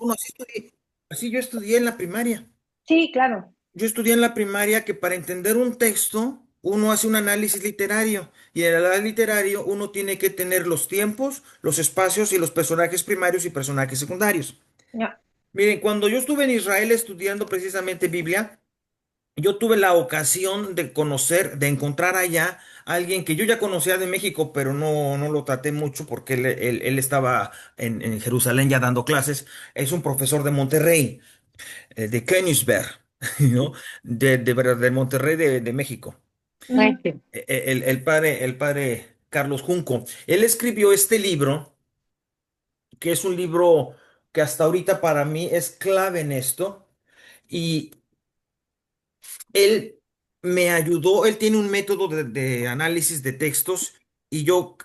Bueno, así yo estudié en la primaria. Sí, claro. Yo estudié en la primaria que para entender un texto uno hace un análisis literario y en el análisis literario uno tiene que tener los tiempos, los espacios y los personajes primarios y personajes secundarios. Ya. Miren, cuando yo estuve en Israel estudiando precisamente Biblia, yo tuve la ocasión de conocer, de encontrar allá a alguien que yo ya conocía de México, pero no lo traté mucho porque él estaba en Jerusalén ya dando clases. Es un profesor de Monterrey, de Königsberg, ¿no? De Monterrey de México. Ay, sí. El padre Carlos Junco. Él escribió este libro, que es un libro que hasta ahorita para mí es clave en esto. Y él me ayudó, él tiene un método de análisis de textos y yo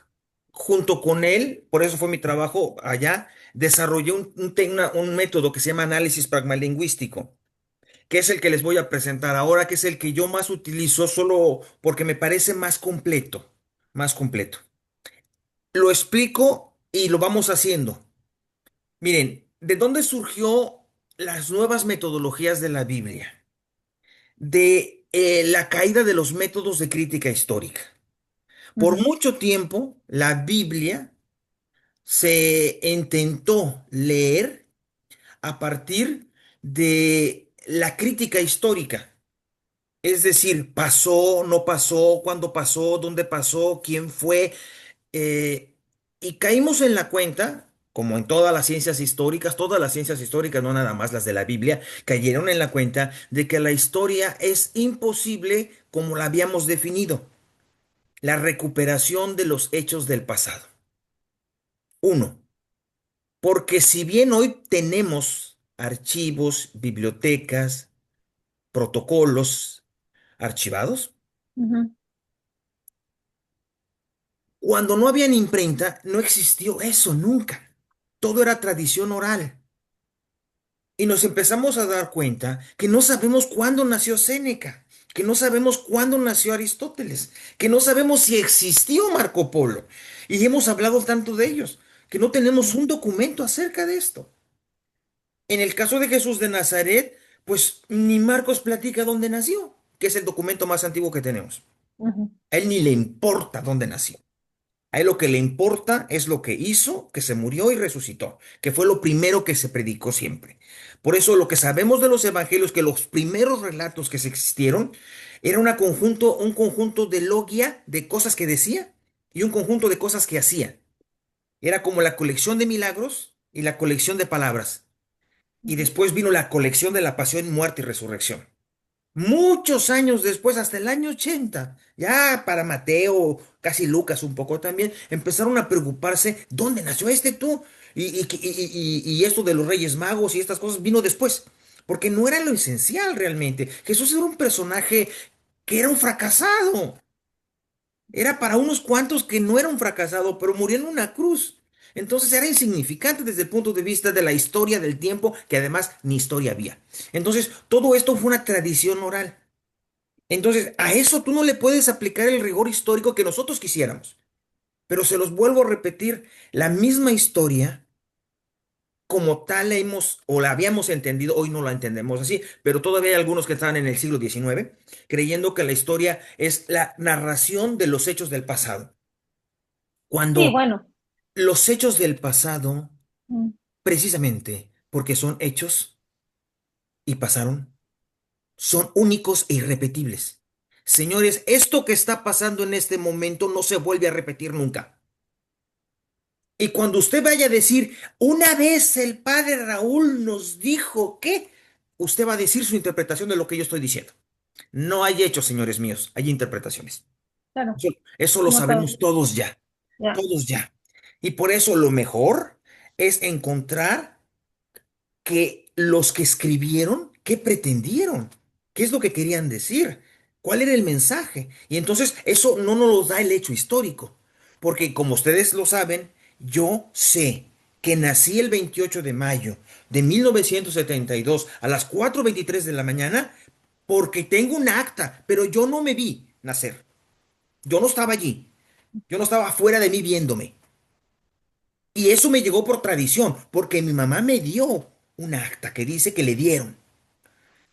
junto con él, por eso fue mi trabajo allá, desarrollé un método que se llama análisis pragmalingüístico, que es el que les voy a presentar ahora, que es el que yo más utilizo solo porque me parece más completo, más completo. Lo explico y lo vamos haciendo. Miren, ¿de dónde surgió las nuevas metodologías de la Biblia? De la caída de los métodos de crítica histórica. Por Ujú, mucho tiempo, la Biblia se intentó leer a partir de la crítica histórica. Es decir, pasó, no pasó, cuándo pasó, dónde pasó, quién fue. eh, y caímos en la cuenta, como en todas las ciencias históricas, no nada más las de la Biblia, cayeron en la cuenta de que la historia es imposible como la habíamos definido, la recuperación de los hechos del pasado. Uno, porque si bien hoy tenemos archivos, bibliotecas, protocolos archivados, ujú. cuando no había imprenta, no existió eso nunca. Todo era tradición oral. Y nos empezamos a dar cuenta que no sabemos cuándo nació Séneca, que no sabemos cuándo nació Aristóteles, que no sabemos si existió Marco Polo. Y hemos hablado tanto de ellos, que no tenemos un documento acerca de esto. En el caso de Jesús de Nazaret, pues ni Marcos platica dónde nació, que es el documento más antiguo que tenemos. Ujú, A él ni le importa dónde nació. A él lo que le importa es lo que hizo, que se murió y resucitó, que fue lo primero que se predicó siempre. Por eso lo que sabemos de los evangelios, que los primeros relatos que se existieron, era un conjunto de logia de cosas que decía y un conjunto de cosas que hacía. Era como la colección de milagros y la colección de palabras. Y ujú. después vino la colección de la pasión, muerte y resurrección. Muchos años después, hasta el año 80, ya para Mateo, casi Lucas un poco también, empezaron a preocuparse, ¿dónde nació este tú? Y esto de los Reyes Magos y estas cosas vino después, porque no era lo esencial realmente. Jesús era un personaje que era un fracasado. Era para unos cuantos que no era un fracasado, pero murió en una cruz. Entonces era insignificante desde el punto de vista de la historia del tiempo, que además ni historia había. Entonces, todo esto fue una tradición oral. Entonces, a eso tú no le puedes aplicar el rigor histórico que nosotros quisiéramos. Pero se los vuelvo a repetir, la misma historia, como tal la hemos o la habíamos entendido, hoy no la entendemos así, pero todavía hay algunos que están en el siglo XIX creyendo que la historia es la narración de los hechos del pasado. Sí, Cuando bueno. los hechos del pasado, Mm. precisamente porque son hechos y pasaron, son únicos e irrepetibles. Señores, esto que está pasando en este momento no se vuelve a repetir nunca. Y cuando usted vaya a decir, una vez el padre Raúl nos dijo que, usted va a decir su interpretación de lo que yo estoy diciendo. No hay hechos, señores míos, hay interpretaciones. Claro, Eso lo como todo. sabemos todos ya, Ya. todos ya. Y por eso lo mejor es encontrar que los que escribieron, ¿qué pretendieron? ¿Qué es lo que querían decir? ¿Cuál era el mensaje? Y entonces eso no nos lo da el hecho histórico, porque como ustedes lo saben, yo sé que nací el 28 de mayo de 1972 a las 4:23 de la mañana porque tengo un acta, pero yo no me vi nacer. Yo no estaba allí. Yo no estaba fuera de mí viéndome. Y eso me llegó por tradición, porque mi mamá me dio. un acta que dice que le dieron.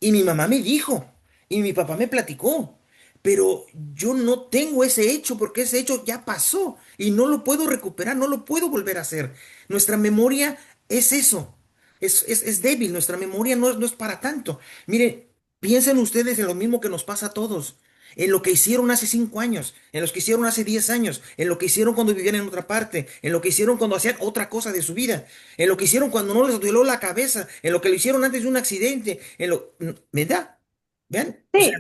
Y mi mamá me dijo, y mi papá me platicó, pero yo no tengo ese hecho porque ese hecho ya pasó y no lo puedo recuperar, no lo puedo volver a hacer. Nuestra memoria es eso, es débil, nuestra memoria no es para tanto. Miren, piensen ustedes en lo mismo que nos pasa a todos. En lo que hicieron hace 5 años, en lo que hicieron hace 10 años, en lo que hicieron cuando vivían en otra parte, en lo que hicieron cuando hacían otra cosa de su vida, en lo que hicieron cuando no les doló la cabeza, en lo que lo hicieron antes de un accidente, ¿verdad? ¿Ven? O sea, Sí,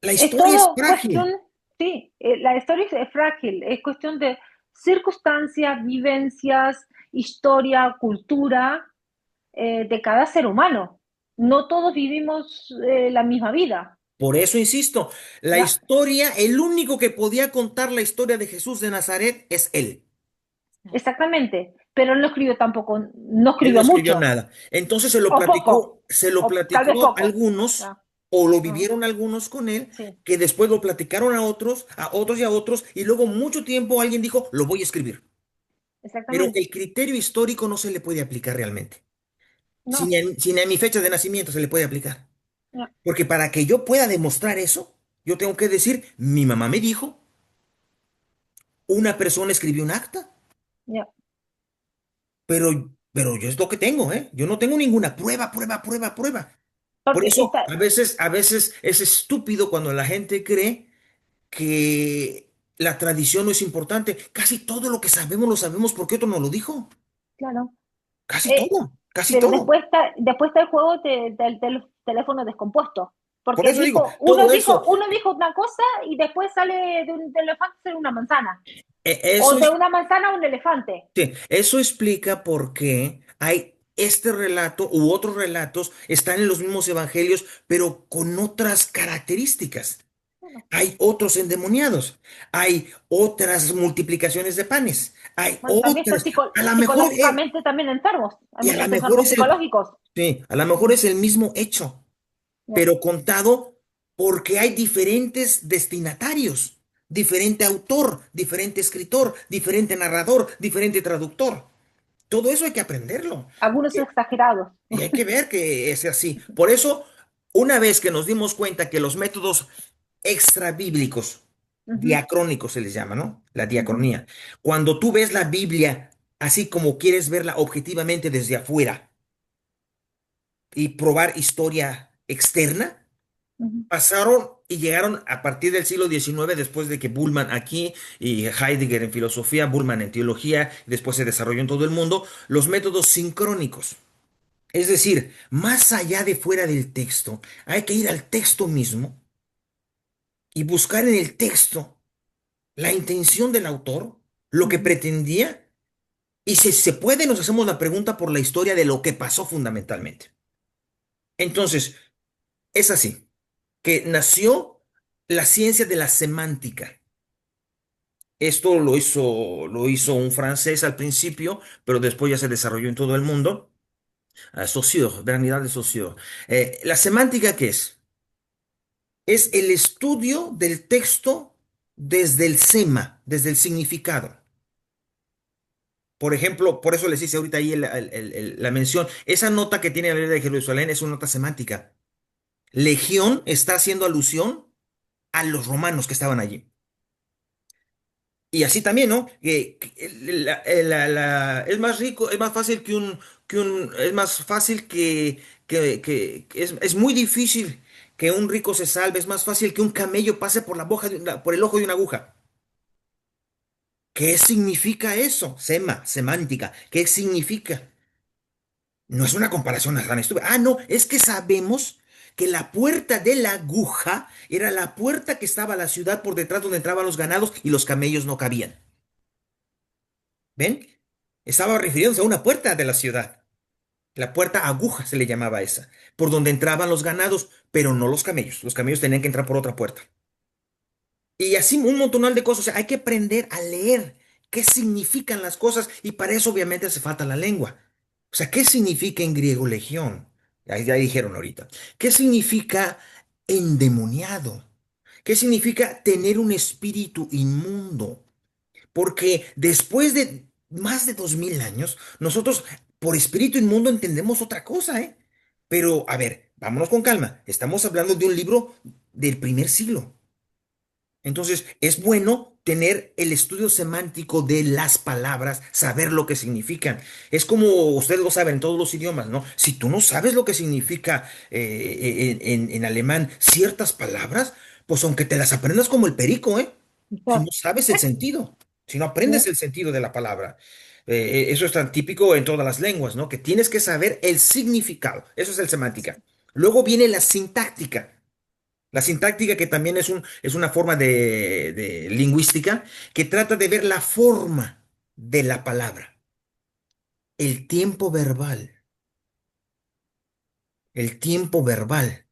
la es historia es todo cuestión, frágil. sí, la historia es frágil, es cuestión de circunstancias, vivencias, historia, cultura de cada ser humano. No todos vivimos la misma vida. Por eso insisto, la Ya, historia, el único que podía contar la historia de Jesús de Nazaret es él. exactamente. Pero él no escribió tampoco, no Él no escribió escribió mucho, nada. Entonces o poco, se lo o tal vez platicó a poco. algunos, Ya, o lo ah, vivieron algunos con él, sí, que después lo platicaron a otros y a otros, y luego mucho tiempo alguien dijo, lo voy a escribir. Pero el exactamente. criterio histórico no se le puede aplicar realmente. No, Si ni a mi fecha de nacimiento se le puede aplicar. ya, Porque para que yo pueda demostrar eso, yo tengo que decir, mi mamá me dijo, una persona escribió un acta, ya. pero yo es lo que tengo, ¿eh? Yo no tengo ninguna prueba. Por Porque eso está, a veces es estúpido cuando la gente cree que la tradición no es importante. Casi todo lo que sabemos lo sabemos porque otro nos lo dijo. claro. Eh, Casi pero todo. después está el juego del teléfono descompuesto. Por Porque eso digo, todo eso, uno dijo una cosa y después sale de un elefante ser una manzana. O eso de una manzana a un elefante. sí, eso explica por qué hay este relato u otros relatos, están en los mismos evangelios, pero con otras características. Bueno, Hay otros endemoniados, hay otras multiplicaciones de panes, hay bueno, también son otras, a lo mejor, psicológicamente también enfermos. Hay y a lo muchos mejor enfermos es el, psicológicos. sí, a lo mejor Mm, es el mismo hecho, ya. pero contado porque hay diferentes destinatarios, diferente autor, diferente escritor, diferente narrador, diferente traductor. Todo eso hay que aprenderlo. Algunos exagerados. Y hay que ver que es así. Por eso, una vez que nos dimos cuenta que los métodos extra bíblicos, Ujú, diacrónicos se les llama, ¿no? La ujú, diacronía. Cuando tú ves la Biblia así como quieres verla objetivamente desde afuera y probar historia externa, ujú. pasaron y llegaron a partir del siglo XIX, después de que Bullman aquí y Heidegger en filosofía, Bullman en teología, y después se desarrolló en todo el mundo, los métodos sincrónicos. Es decir, más allá de fuera del texto, hay que ir al texto mismo y buscar en el texto la intención del autor, lo que Ujú. pretendía, y si se puede, nos hacemos la pregunta por la historia de lo que pasó fundamentalmente. Entonces, es así, que nació la ciencia de la semántica. Esto lo hizo un francés al principio, pero después ya se desarrolló en todo el mundo. Saussure, Bernard de Saussure. ¿La semántica qué es? Es el estudio del texto desde el sema, desde el significado. Por ejemplo, por eso les hice ahorita ahí la mención. Esa nota que tiene la Biblia de Jerusalén es una nota semántica. Legión está haciendo alusión a los romanos que estaban allí. Y así también, ¿no? Es más rico, es más fácil es más fácil que es muy difícil que un rico se salve, es más fácil que un camello pase por por el ojo de una aguja. ¿Qué significa eso? Semántica. ¿Qué significa? No es una comparación tan estúpida. Ah, no, es que sabemos que la puerta de la aguja era la puerta que estaba a la ciudad por detrás donde entraban los ganados y los camellos no cabían. ¿Ven? Estaba refiriéndose a una puerta de la ciudad. La puerta aguja se le llamaba esa, por donde entraban los ganados, pero no los camellos. Los camellos tenían que entrar por otra puerta. Y así un montonal de cosas. O sea, hay que aprender a leer qué significan las cosas y para eso obviamente hace falta la lengua. O sea, ¿qué significa en griego legión? Ya dijeron ahorita. ¿Qué significa endemoniado? ¿Qué significa tener un espíritu inmundo? Porque después de más de 2000 años, nosotros por espíritu inmundo entendemos otra cosa, ¿eh? Pero, a ver, vámonos con calma. Estamos hablando de un libro del primer siglo. Entonces, es bueno tener el estudio semántico de las palabras, saber lo que significan. Es como ustedes lo saben en todos los idiomas, ¿no? Si tú no sabes lo que significa en alemán ciertas palabras, pues aunque te las aprendas como el perico, ¿eh? Si no sabes el sentido, si no aprendes el sentido de la palabra. Eso es tan típico en todas las lenguas, ¿no? Que tienes que saber el significado. Eso es el semántica. Luego viene la sintáctica. La sintáctica, que también es una forma de lingüística, que trata de ver la forma de la palabra, el tiempo verbal, el tiempo verbal,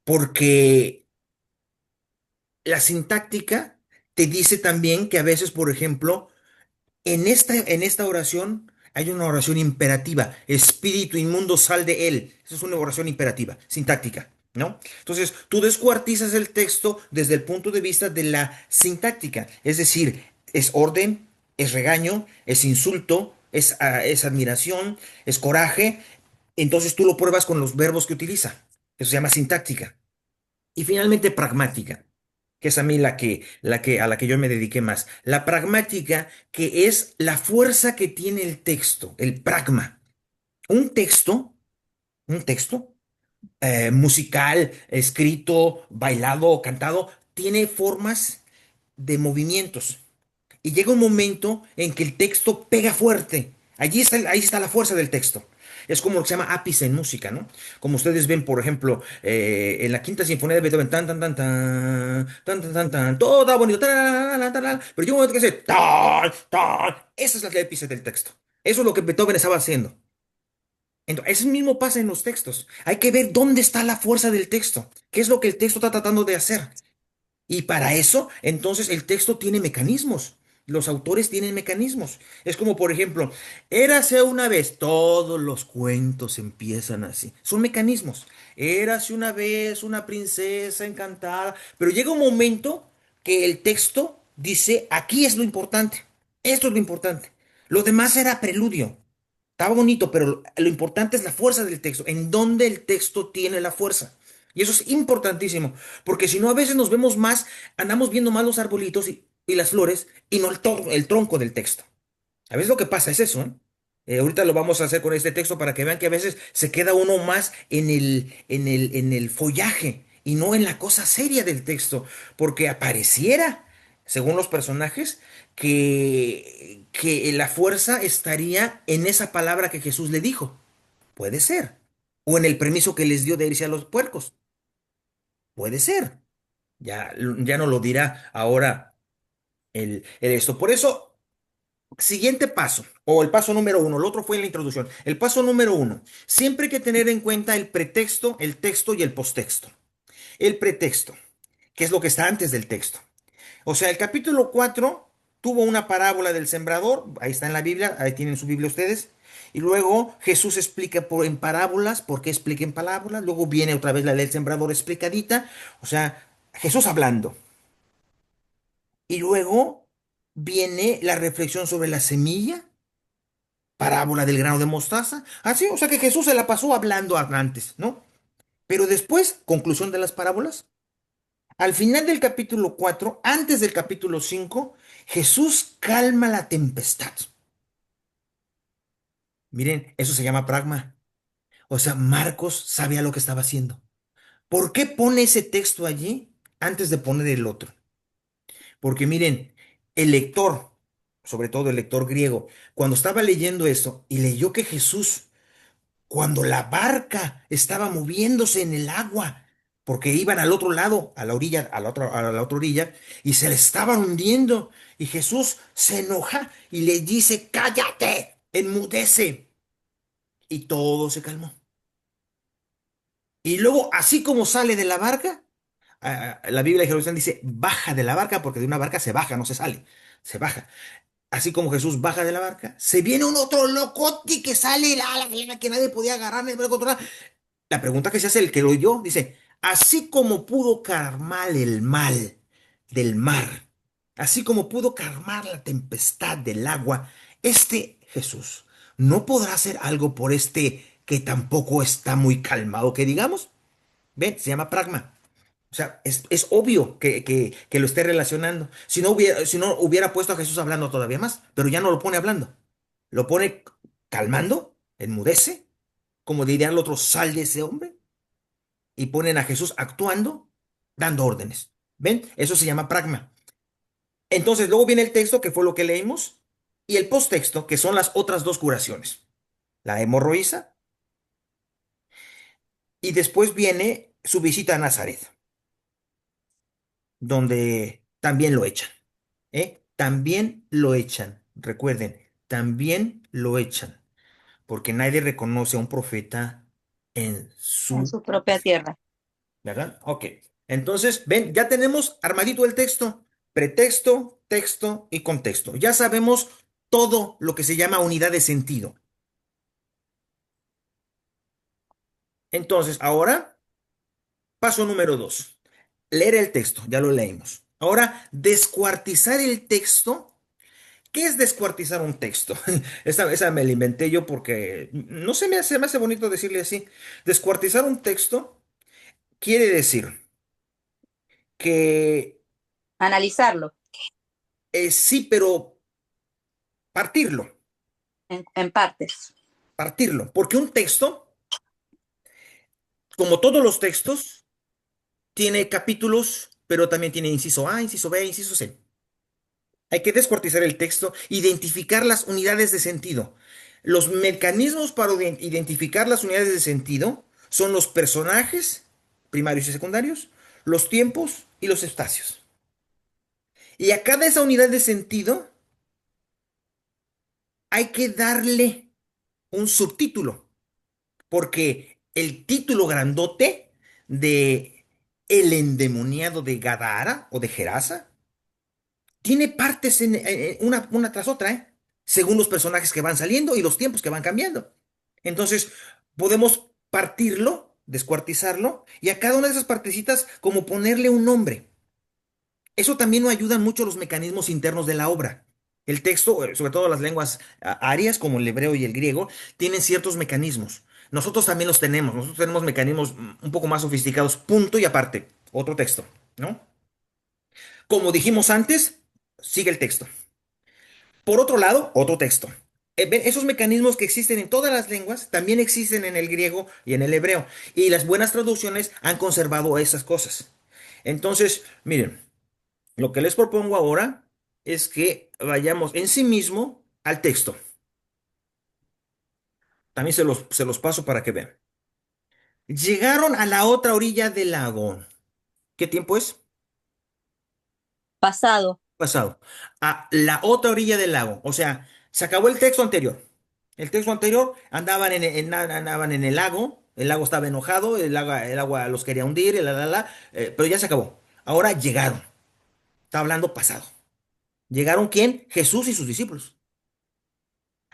porque la sintáctica te dice también que a veces, por ejemplo, en esta oración hay una oración imperativa. Espíritu inmundo, sal de él. Esa es una oración imperativa, sintáctica, ¿no? Entonces, tú descuartizas el texto desde el punto de vista de la sintáctica. Es decir, es orden, es regaño, es insulto, es admiración, es coraje. Entonces tú lo pruebas con los verbos que utiliza. Eso se llama sintáctica. Y finalmente, pragmática, que es a mí a la que yo me dediqué más. La pragmática, que es la fuerza que tiene el texto, el pragma. Un texto, un texto musical, escrito, bailado o cantado, tiene formas de movimientos. Y llega un momento en que el texto pega fuerte. Ahí está la fuerza del texto. Es como lo que se llama ápice en música, ¿no? Como ustedes ven, por ejemplo, en la Quinta Sinfonía de Beethoven, tan, tan, tan, tan, tan, tan, tan, tan, todo está bonito, tararara, tararara, pero llega un momento que dice, tan, tan. Esa es la ápice del texto. Eso es lo que Beethoven estaba haciendo. Entonces, eso mismo pasa en los textos. Hay que ver dónde está la fuerza del texto. ¿Qué es lo que el texto está tratando de hacer? Y para eso, entonces, el texto tiene mecanismos. Los autores tienen mecanismos. Es como, por ejemplo, érase una vez, todos los cuentos empiezan así. Son mecanismos. Érase una vez una princesa encantada. Pero llega un momento que el texto dice, aquí es lo importante. Esto es lo importante. Lo demás era preludio. Estaba bonito, pero lo importante es la fuerza del texto, en dónde el texto tiene la fuerza. Y eso es importantísimo, porque si no, a veces nos vemos más, andamos viendo más los arbolitos y las flores y no el tronco del texto. A veces lo que pasa es eso, ¿eh? Ahorita lo vamos a hacer con este texto para que vean que a veces se queda uno más en el follaje y no en la cosa seria del texto, porque apareciera, según los personajes, que la fuerza estaría en esa palabra que Jesús le dijo. Puede ser. O en el permiso que les dio de irse a los puercos. Puede ser. Ya no lo dirá ahora el esto. Por eso. Siguiente paso, o el paso número uno, el otro fue en la introducción. El paso número uno, siempre hay que tener en cuenta el pretexto, el texto y el postexto. El pretexto, que es lo que está antes del texto. O sea, el capítulo 4 tuvo una parábola del sembrador, ahí está en la Biblia, ahí tienen su Biblia ustedes. Y luego Jesús explica en parábolas, ¿por qué explica en parábolas? Luego viene otra vez la ley del sembrador explicadita, o sea, Jesús hablando. Y luego viene la reflexión sobre la semilla, parábola del grano de mostaza. Así, o sea que Jesús se la pasó hablando antes, ¿no? Pero después, conclusión de las parábolas, al final del capítulo 4, antes del capítulo 5, Jesús calma la tempestad. Miren, eso se llama pragma. O sea, Marcos sabía lo que estaba haciendo. ¿Por qué pone ese texto allí antes de poner el otro? Porque miren, el lector, sobre todo el lector griego, cuando estaba leyendo eso y leyó que Jesús cuando la barca estaba moviéndose en el agua, porque iban al otro lado, a la orilla, a la otra orilla, y se le estaban hundiendo. Y Jesús se enoja y le dice, cállate, enmudece. Y todo se calmó. Y luego, así como sale de la barca, la Biblia de Jerusalén dice, baja de la barca, porque de una barca se baja, no se sale, se baja. Así como Jesús baja de la barca, se viene un otro locote que sale que nadie podía agarrar, nadie podía controlar. La pregunta que se hace el que lo oyó, dice, así como pudo calmar el mal del mar, así como pudo calmar la tempestad del agua, este Jesús ¿no podrá hacer algo por este que tampoco está muy calmado, que digamos? Ven, se llama pragma. O sea, es obvio que lo esté relacionando. Si no hubiera puesto a Jesús hablando todavía más, pero ya no lo pone hablando. Lo pone calmando, enmudece, como diría el otro, sal de ese hombre, y ponen a Jesús actuando, dando órdenes. ¿Ven? Eso se llama pragma. Entonces, luego viene el texto, que fue lo que leímos, y el posttexto, que son las otras dos curaciones. La hemorroísa, y después viene su visita a Nazaret, donde también lo echan. ¿Eh? También lo echan. Recuerden, también lo echan, porque nadie reconoce a un profeta en en su, su propia tierra. ¿verdad? Ok. Entonces, ven, ya tenemos armadito el texto, pretexto, texto y contexto. Ya sabemos todo lo que se llama unidad de sentido. Entonces, ahora, paso número 2. Leer el texto, ya lo leímos. Ahora, descuartizar el texto. ¿Qué es descuartizar un texto? Esa me la inventé yo porque no se me hace bonito decirle así. Descuartizar un texto quiere decir que Analizarlo sí, pero partirlo, en partes. partirlo. Porque un texto, como todos los textos, tiene capítulos, pero también tiene inciso A, inciso B, inciso C. Hay que descuartizar el texto, identificar las unidades de sentido. Los mecanismos para identificar las unidades de sentido son los personajes, primarios y secundarios, los tiempos y los espacios. Y a cada esa unidad de sentido hay que darle un subtítulo, porque el título grandote de El endemoniado de Gadara o de Gerasa tiene partes una tras otra, ¿eh? Según los personajes que van saliendo y los tiempos que van cambiando. Entonces, podemos partirlo, descuartizarlo, y a cada una de esas partecitas como ponerle un nombre. Eso también nos ayudan mucho los mecanismos internos de la obra. El texto, sobre todo las lenguas arias, como el hebreo y el griego, tienen ciertos mecanismos. Nosotros también los tenemos. Nosotros tenemos mecanismos un poco más sofisticados, punto y aparte. Otro texto, ¿no? Como dijimos antes, sigue el texto. Por otro lado, otro texto. Ven, esos mecanismos que existen en todas las lenguas también existen en el griego y en el hebreo. Y las buenas traducciones han conservado esas cosas. Entonces, miren, lo que les propongo ahora es que vayamos en sí mismo al texto. También se los paso para que vean. Llegaron a la otra orilla del lago. ¿Qué tiempo es? Pasado, Pasado. A la otra orilla del lago. O sea, se acabó el texto anterior. El texto anterior andaban en el lago estaba enojado, el agua los quería hundir, pero ya se acabó. Ahora llegaron. Está hablando pasado. ¿Llegaron quién? Jesús y sus discípulos.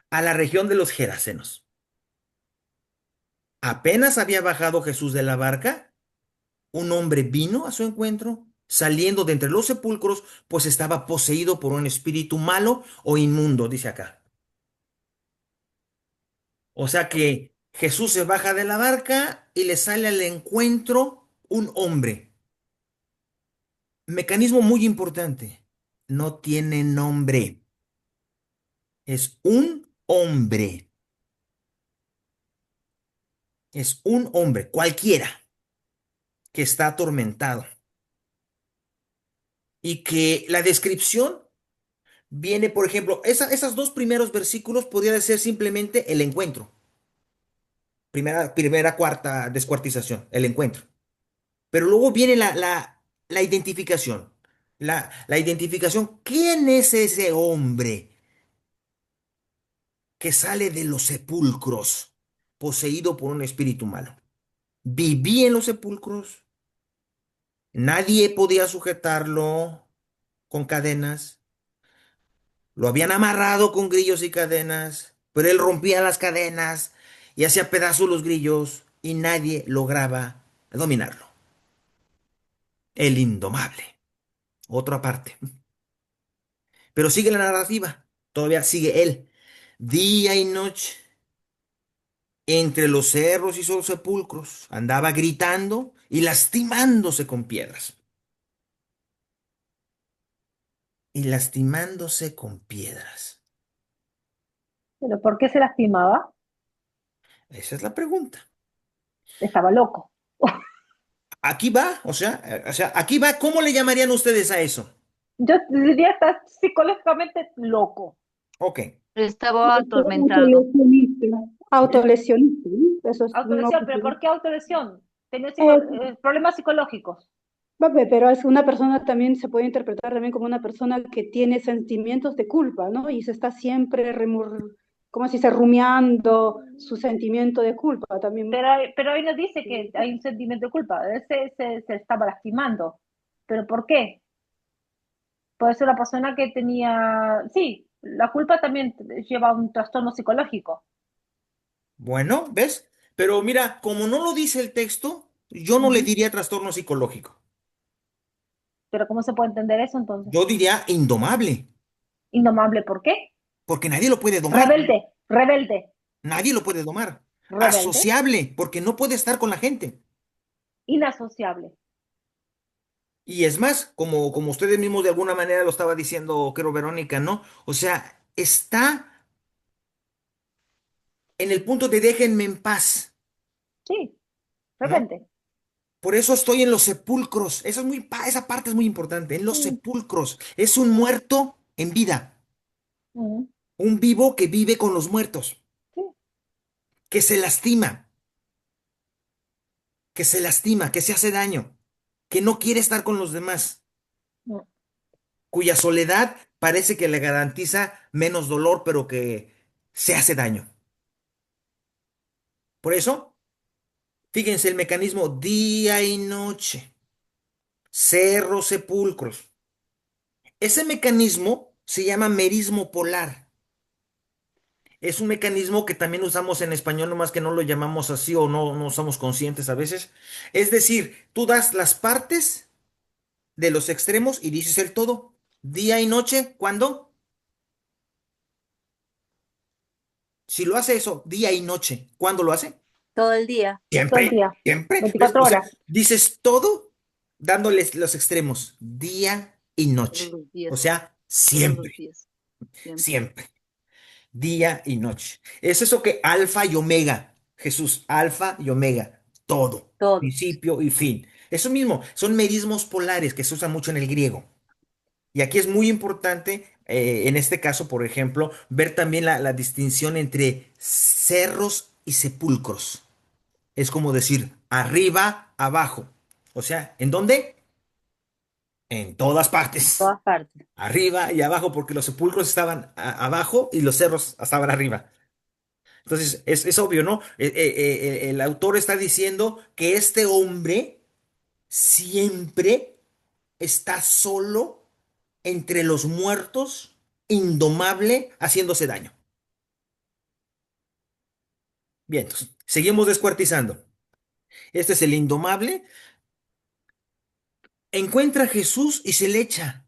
A la región de los Gerasenos. Apenas había bajado Jesús de la barca, un hombre vino a su encuentro, saliendo de entre los sepulcros, pues estaba poseído por un espíritu malo o inmundo, dice acá. O sea que Jesús se baja de la barca y le sale al encuentro un hombre. Mecanismo muy importante. No tiene nombre. Es un hombre. Es un hombre, cualquiera, que está atormentado. Y que la descripción viene, por ejemplo, esas dos primeros versículos podría ser simplemente el encuentro. Primera, cuarta descuartización, el encuentro. Pero luego viene la identificación. La identificación. ¿Quién es ese hombre que sale de los sepulcros poseído por un espíritu malo? Vivía en los sepulcros. Nadie podía sujetarlo con cadenas. Lo habían amarrado con grillos y cadenas, pero él rompía las cadenas y hacía pedazos los grillos y nadie lograba dominarlo. El indomable. Otra parte. Pero sigue la narrativa. Todavía sigue él. Día y noche entre los cerros y los sepulcros, andaba gritando y lastimándose con piedras. Y lastimándose con piedras. ¿Pero por qué se lastimaba? Esa es la pregunta. Estaba loco. Aquí va, o sea, aquí va, ¿cómo le llamarían ustedes a eso? Yo diría estar psicológicamente loco. Ok. Estaba atormentado. Autolesionista, ¿Ves? autolesionista, ¿no? Eso es no Autolesión, ¿pero por qué autolesión? Tenía eh, problemas psicológicos. pero es una persona también se puede interpretar también como una persona que tiene sentimientos de culpa, ¿no? Y se está siempre como si se rumiando su sentimiento de culpa también. Pero ahí nos dice que hay un sentimiento de culpa. Él se estaba lastimando. ¿Pero por qué? Puede ser una persona que tenía... Sí, la culpa también lleva a un trastorno psicológico. Bueno, ¿ves? Pero mira, como no lo dice el texto, yo no le Ujú. diría trastorno psicológico. Pero ¿cómo se puede entender eso entonces? Yo diría indomable, Indomable, ¿por qué? porque nadie lo puede domar. Rebelde, rebelde, Nadie lo puede domar. rebelde, Asociable, porque no puede estar con la gente. inasociable. Y es más, como ustedes mismos de alguna manera lo estaba diciendo, creo, Verónica, ¿no? O sea, está en el punto de déjenme en paz, Sí, ¿no? rebelde. Por eso estoy en los sepulcros. Esa parte es muy importante. En los Mm, sepulcros. Es un muerto en vida. mm, Un vivo que vive con los muertos. sí, Que se lastima. Que se lastima. Que se hace daño. Que no quiere estar con los demás. mm. Cuya soledad parece que le garantiza menos dolor, pero que se hace daño. Por eso, fíjense el mecanismo día y noche. Cerros, sepulcros. Ese mecanismo se llama merismo polar. Es un mecanismo que también usamos en español, nomás que no lo llamamos así o no somos conscientes a veces. Es decir, tú das las partes de los extremos y dices el todo. Día y noche, ¿cuándo? Si lo hace eso, día y noche, ¿cuándo lo hace? Todo el día, Todo el Siempre, día, siempre. ¿Ves? 24 O sea, horas. dices todo dándoles los extremos, día y todos noche. los O días, sea, todos los siempre, días, siempre. siempre. Día y noche. Es eso que alfa y omega, Jesús, alfa y omega, todo, Todo. principio y fin. Eso mismo, son merismos polares que se usan mucho en el griego. Y aquí es muy importante, en este caso, por ejemplo, ver también la distinción entre cerros y sepulcros. Es como decir arriba, abajo. O sea, ¿en dónde? En todas En partes. todas partes. Arriba y abajo, porque los sepulcros estaban abajo y los cerros estaban arriba. Entonces, es obvio, ¿no? El autor está diciendo que este hombre siempre está solo entre los muertos, indomable, haciéndose daño. Bien, entonces, seguimos descuartizando. Este es el indomable. Encuentra a Jesús y se le echa.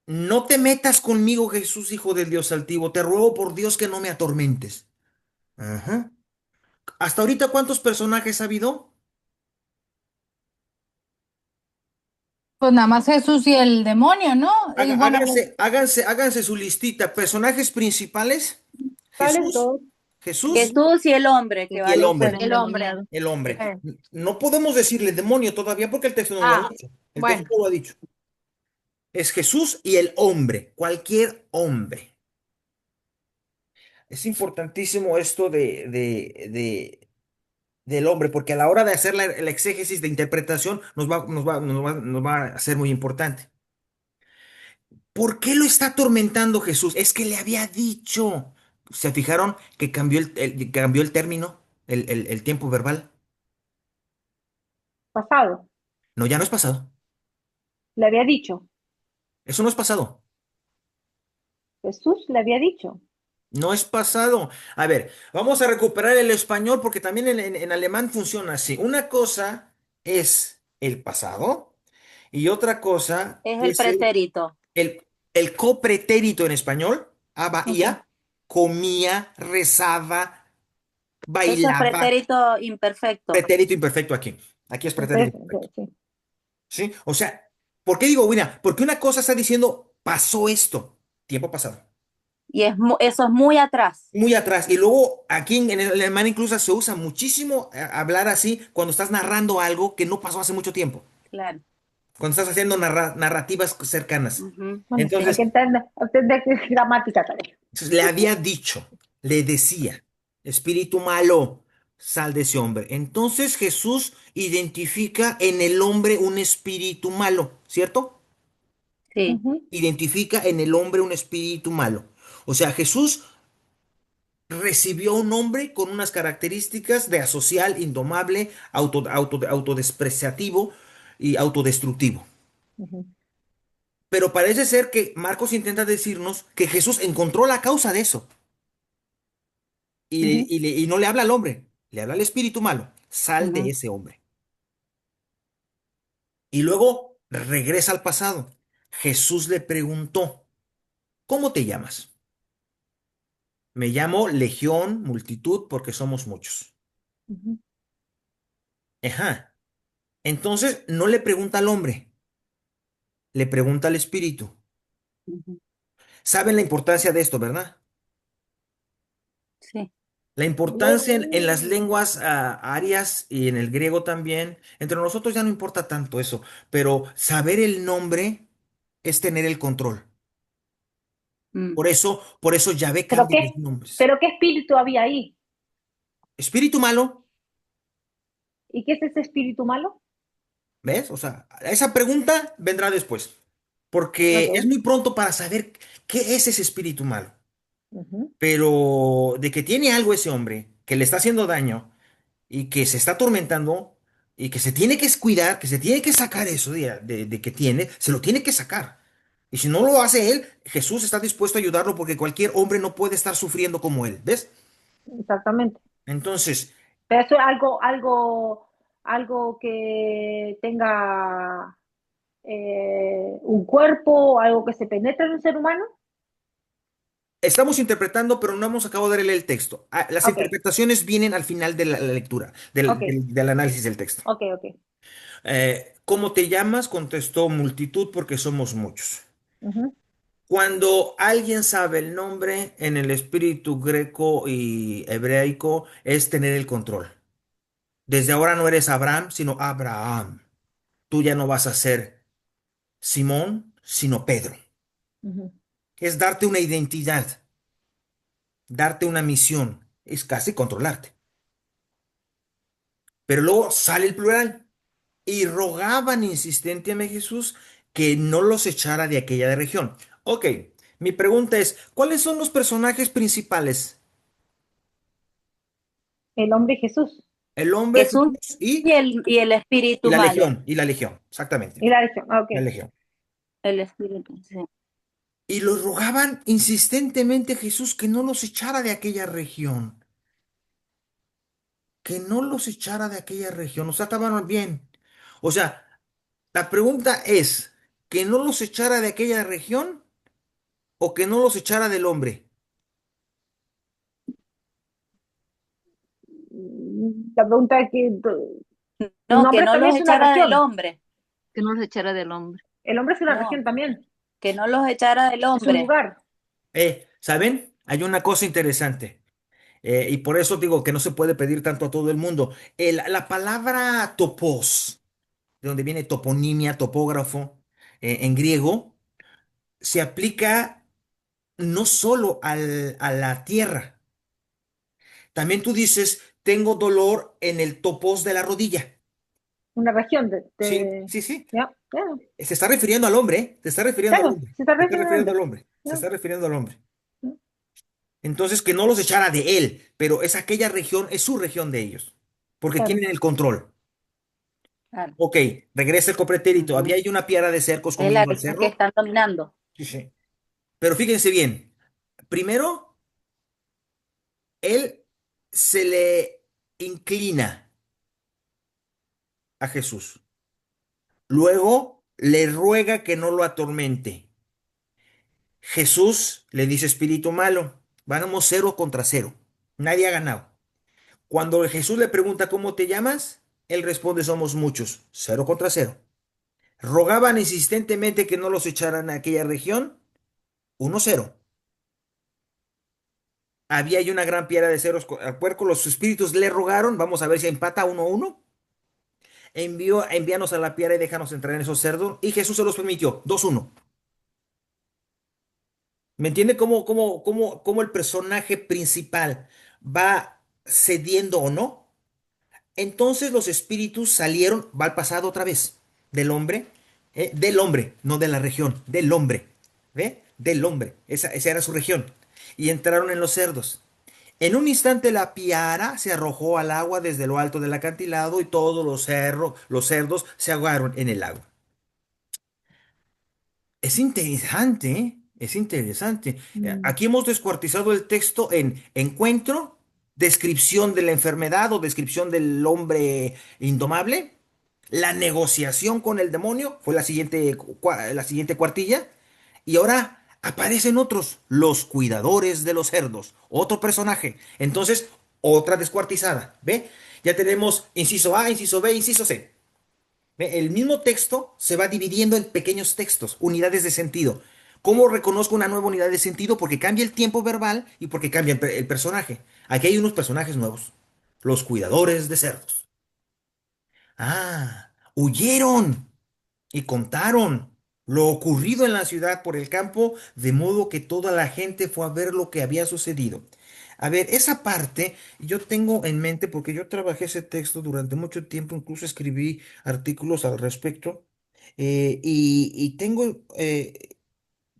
No te metas conmigo, Jesús, hijo del Dios altivo. Te ruego por Dios que no me atormentes. Ajá. Hasta ahorita, ¿cuántos personajes ha habido? Pues nada más Jesús y el demonio, ¿no? Y bueno, Háganse su listita. Personajes principales: ¿Cuáles Jesús, dos? Jesús Jesús y el hombre que y va el a ser hombre. el hombre. endemoniado. El hombre. Eh, No podemos decirle demonio todavía porque el texto no lo ha Ah, dicho. El texto bueno. no lo ha dicho. Es Jesús y el hombre, cualquier hombre. Es importantísimo esto del hombre, porque a la hora de hacer la exégesis de interpretación nos va a ser muy importante. ¿Por qué lo está atormentando Jesús? Es que le había dicho. ¿Se fijaron que cambió el término, el tiempo verbal? Pasado. No, ya no es pasado. Le había dicho. Eso no es pasado. Jesús le había dicho. No es pasado. A ver, vamos a recuperar el español porque también en alemán funciona así. Una cosa es el pasado y otra cosa Es el es pretérito. el, el copretérito en español, aba y Ujú. a. comía, rezaba, Eso es bailaba. pretérito imperfecto. Pretérito imperfecto aquí. Aquí es pretérito imperfecto. Sí. ¿Sí? O sea, ¿por qué digo, mira? Porque una cosa está diciendo, pasó esto, tiempo pasado, Y eso es muy atrás. muy atrás. Y luego aquí en el alemán incluso se usa muchísimo hablar así cuando estás narrando algo que no pasó hace mucho tiempo, Claro. cuando estás haciendo narrativas cercanas. Ujú. Bueno, hay Sí. Entonces, que entender que es gramática también. le había dicho, le decía, espíritu malo, sal de ese hombre. Entonces Jesús identifica en el hombre un espíritu malo, ¿cierto? Sí. Ujú, Identifica en el hombre un espíritu malo. O sea, Jesús recibió un hombre con unas características de asocial, indomable, autodespreciativo y autodestructivo. ujú, Pero parece ser que Marcos intenta decirnos que Jesús encontró la causa de eso ujú, y no le habla al hombre, le habla al espíritu malo. Sal de Ujú. ese hombre. Y luego regresa al pasado. Jesús le preguntó, ¿cómo te llamas? Me llamo Legión, multitud, porque somos muchos. ujú. Ajá. Entonces no le pregunta al hombre, le pregunta al espíritu. Ujú. ¿Saben la importancia de esto, verdad? Sí. La importancia en las lenguas arias y en el griego también. Entre nosotros ya no importa tanto eso, pero saber el nombre es tener el control. Mm. Por eso Yahvé ¿Pero cambia los qué, nombres. pero qué espíritu había ahí? Espíritu malo, ¿Y qué es ese espíritu malo? ¿ves? O sea, esa pregunta vendrá después, porque es Ok. muy pronto para saber qué es ese espíritu malo. Ujú. Pero de que tiene algo ese hombre, que le está haciendo daño y que se está atormentando y que se tiene que cuidar, que se tiene que sacar eso de que tiene, se lo tiene que sacar. Y si no lo hace él, Jesús está dispuesto a ayudarlo porque cualquier hombre no puede estar sufriendo como él, ¿ves? Exactamente. Entonces, Pero eso es algo que tenga un cuerpo, algo que se penetre en un ser humano. estamos interpretando, pero no hemos acabado de leer el texto. Las Ok, interpretaciones vienen al final de la lectura, ok, del análisis del texto. ok. ¿Cómo te llamas? Contestó multitud porque somos muchos. Ujú. Cuando alguien sabe el nombre en el espíritu greco y hebraico es tener el control. Desde ahora no eres Abraham, sino Abraham. Tú ya no vas a ser Simón, sino Pedro. Ujú. Es darte una identidad, darte una misión. Es casi controlarte. Pero luego sale el plural. Y rogaban insistentemente a Jesús que no los echara de aquella región. Ok, mi pregunta es, ¿cuáles son los personajes principales? El hombre Jesús El hombre, Jesús Jesús y el espíritu malo. y la legión, exactamente, y la religión. Ok. la legión. El espíritu, sí. Y los rogaban insistentemente a Jesús que no los echara de aquella región, que no los echara de aquella región. O sea, estaban bien. O sea, la pregunta es, ¿que no los echara de aquella región o que no los echara del hombre? La pregunta es que un No, que hombre no también los es una echara del región. hombre. Que no los echara del hombre. El hombre es una No, región también. que no los echara del Es un hombre. lugar. ¿Saben? Hay una cosa interesante. Y por eso digo que no se puede pedir tanto a todo el mundo. La palabra topos, de donde viene toponimia, topógrafo, en griego, se aplica no solo a la tierra. También tú dices, tengo dolor en el topos de la rodilla. Una región Sí, sí, sí. ya, ya, Se está refiriendo al hombre, ¿eh? Se está refiriendo al claro, hombre. se está Se está refiriendo al refiriendo hombre. al hombre. Se Ya, está refiriendo al hombre. ya, Entonces, que no los echara de él, pero es aquella región, es su región de ellos, porque claro. tienen el control. Claro. Ok, regresa el copretérito. Había Ujú. ahí una piara de cercos Es la comiendo al región que cerro. están dominando. Sí, sí. Pero fíjense bien, primero, él se le inclina a Jesús. Luego, le ruega que no lo atormente. Jesús le dice espíritu malo. Vamos 0 contra 0. Nadie ha ganado. Cuando Jesús le pregunta ¿cómo te llamas? Él responde somos muchos. 0 contra 0. Rogaban insistentemente que no los echaran a aquella región. 1-0. Había ahí una gran piedra de ceros al puerco. Los espíritus le rogaron. Vamos a ver si empata 1-1. Envíanos a la piedra y déjanos entrar en esos cerdos. Y Jesús se los permitió. 2-1. ¿Me entiende cómo el personaje principal va cediendo o no? Entonces los espíritus salieron, va al pasado otra vez, del hombre, no de la región, del hombre, ¿ve? Del hombre, esa era su región. Y entraron en los cerdos. En un instante la piara se arrojó al agua desde lo alto del acantilado y todos los cerdos se ahogaron en el agua. Es interesante, ¿eh? Es interesante. Aquí hemos descuartizado el texto en encuentro, descripción de la enfermedad o descripción del hombre indomable. La negociación con el demonio fue la siguiente cuartilla. Y ahora aparecen otros, los cuidadores de los cerdos, otro personaje. Entonces, otra descuartizada, ¿ve? Ya tenemos inciso A, inciso B, inciso C. Ve, el mismo texto se va dividiendo en pequeños textos, unidades de sentido. ¿Cómo reconozco una nueva unidad de sentido? Porque cambia el tiempo verbal y porque cambia el personaje. Aquí hay unos personajes nuevos. Los cuidadores de cerdos. Ah, huyeron y contaron lo ocurrido en la ciudad por el campo, de modo que toda la gente fue a ver lo que había sucedido. A ver, esa parte yo tengo en mente porque yo trabajé ese texto durante mucho tiempo, incluso escribí artículos al respecto, y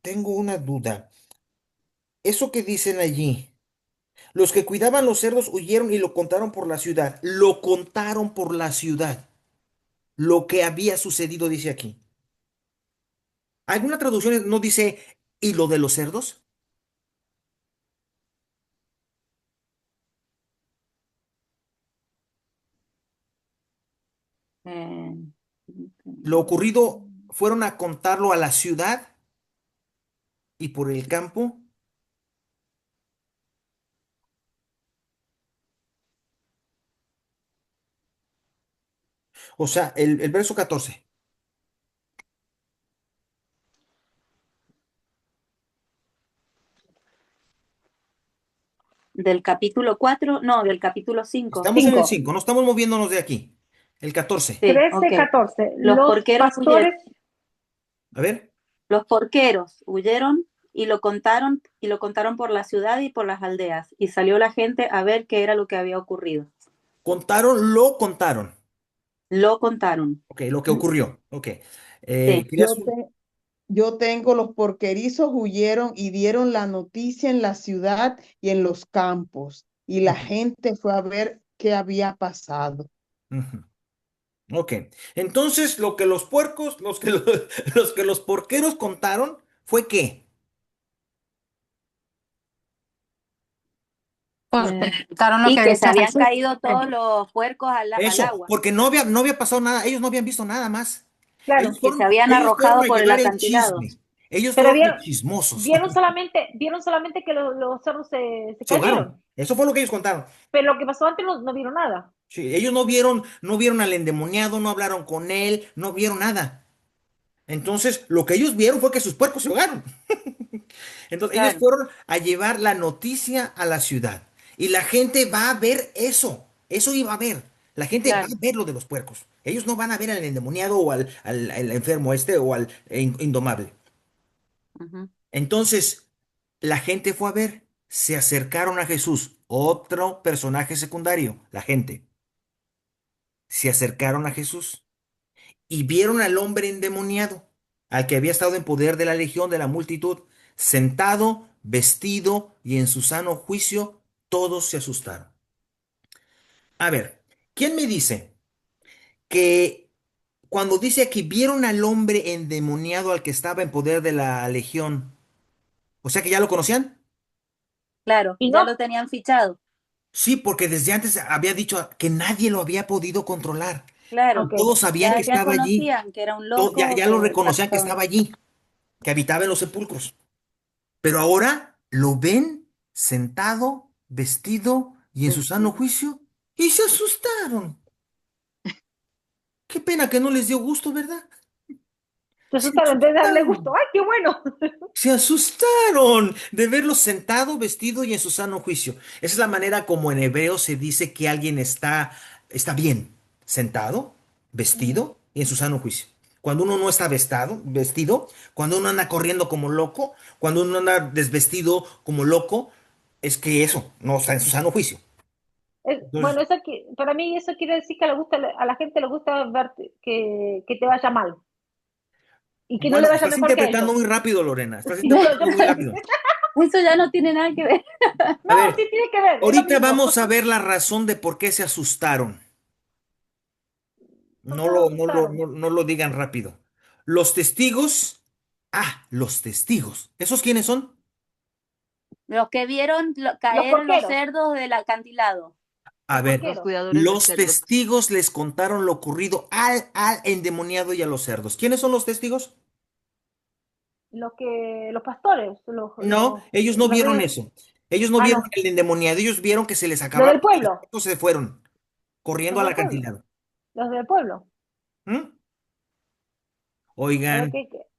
tengo una duda. Eso que dicen allí, los que cuidaban los cerdos huyeron y lo contaron por la ciudad, lo contaron por la ciudad, lo que había sucedido, dice aquí. ¿Alguna traducción no dice y lo de los cerdos? Eh, Lo ocurrido fueron a contarlo a la ciudad y por el campo. O sea, el verso 14. Del capítulo 4, no, del capítulo 5. Estamos en el 5, 5, no estamos moviéndonos de aquí. El 14. Sí, 13, ok. 14. Los Los porqueros huyeron. pastores, A ver, Los porqueros huyeron y lo contaron por la ciudad y por las aldeas, y salió la gente a ver qué era lo que había ocurrido. contaron, lo contaron. Lo contaron. Ok, lo que ocurrió. Ok. Sí, ¿Querías Yo tengo los porquerizos huyeron y dieron la noticia en la ciudad y en los campos, y la gente fue a ver qué había pasado. Ujú. Ok. Entonces, lo que los puercos, los que los porqueros contaron fue que. Pues Eh, preguntaron lo y que había que se hecho habían Jesús. caído todos los puercos al Eso, agua, porque no había pasado nada, ellos no habían visto nada más. claro, Ellos que se fueron, habían ellos fueron arrojado a por el llevar el acantilado. chisme. Ellos pero fueron los chismosos. vieron solamente que los cerdos se Se ahogaron. cayeron, Eso fue lo que ellos contaron. pero lo que pasó antes no vieron nada. Sí, ellos no vieron al endemoniado, no hablaron con él, no vieron nada. Entonces, lo que ellos vieron fue que sus puercos se ahogaron. Entonces, ellos Claro, fueron a llevar la noticia a la ciudad. Y la gente va a ver eso. Eso iba a ver. La gente va claro. a ver lo de los puercos. Ellos no van a ver al endemoniado o al enfermo o al indomable. Ujú. Entonces, la gente fue a ver, se acercaron a Jesús, otro personaje secundario, la gente. Se acercaron a Jesús y vieron al hombre endemoniado, al que había estado en poder de la legión de la multitud, sentado, vestido y en su sano juicio, todos se asustaron. A ver, ¿quién me dice que cuando dice aquí vieron al hombre endemoniado al que estaba en poder de la legión, o sea que ya lo conocían? Claro, Y ya no, lo tenían fichado. Sí, porque desde antes había dicho que nadie lo había podido controlar. Claro, ok, Todos sabían que ya estaba allí. conocían que era un Ya, loco, ya lo que la reconocían que pasaba. estaba allí, que habitaba en los sepulcros. Pero ahora lo ven sentado, vestido y en su sano juicio, y se asustaron. Qué pena que no les dio gusto, ¿verdad? Se Se asustaron de darle gusto. asustaron. ¡Ay, qué bueno! Se asustaron de verlo sentado, vestido y en su sano juicio. Esa es la manera como en hebreo se dice que alguien está bien, sentado, vestido y en su sano juicio. Cuando uno no está vestido, cuando uno anda corriendo como loco, cuando uno anda desvestido como loco, es que eso no está en su sano juicio. Bueno, Entonces, para mí eso quiere decir que a la gente le gusta ver que te vaya mal y que no bueno, le vaya estás mejor que a interpretando ellos. muy rápido, Lorena. Estás No, interpretando muy rápido. Eso ya no tiene nada que ver. A no, sí ver, tiene que ver, es lo ahorita mismo. vamos a ver la razón de por qué se asustaron. ¿Por qué los asustaron? No lo digan rápido. Los testigos. Ah, los testigos. ¿Esos quiénes son? Los que vieron Los caer los porqueros, cerdos del acantilado. A los ver, Los porqueros, cuidadores del los cerdo. testigos les contaron lo ocurrido al endemoniado y a los cerdos. ¿Quiénes son los testigos? los pastores, No, ellos no los vieron reyes. eso. Ellos no Ah, vieron no, el endemoniado, ellos vieron que se les los acabaron del y que los pueblo, cerdos se fueron corriendo los al del pueblo, acantilado. los del pueblo. ¿Mm? A ver, Oigan,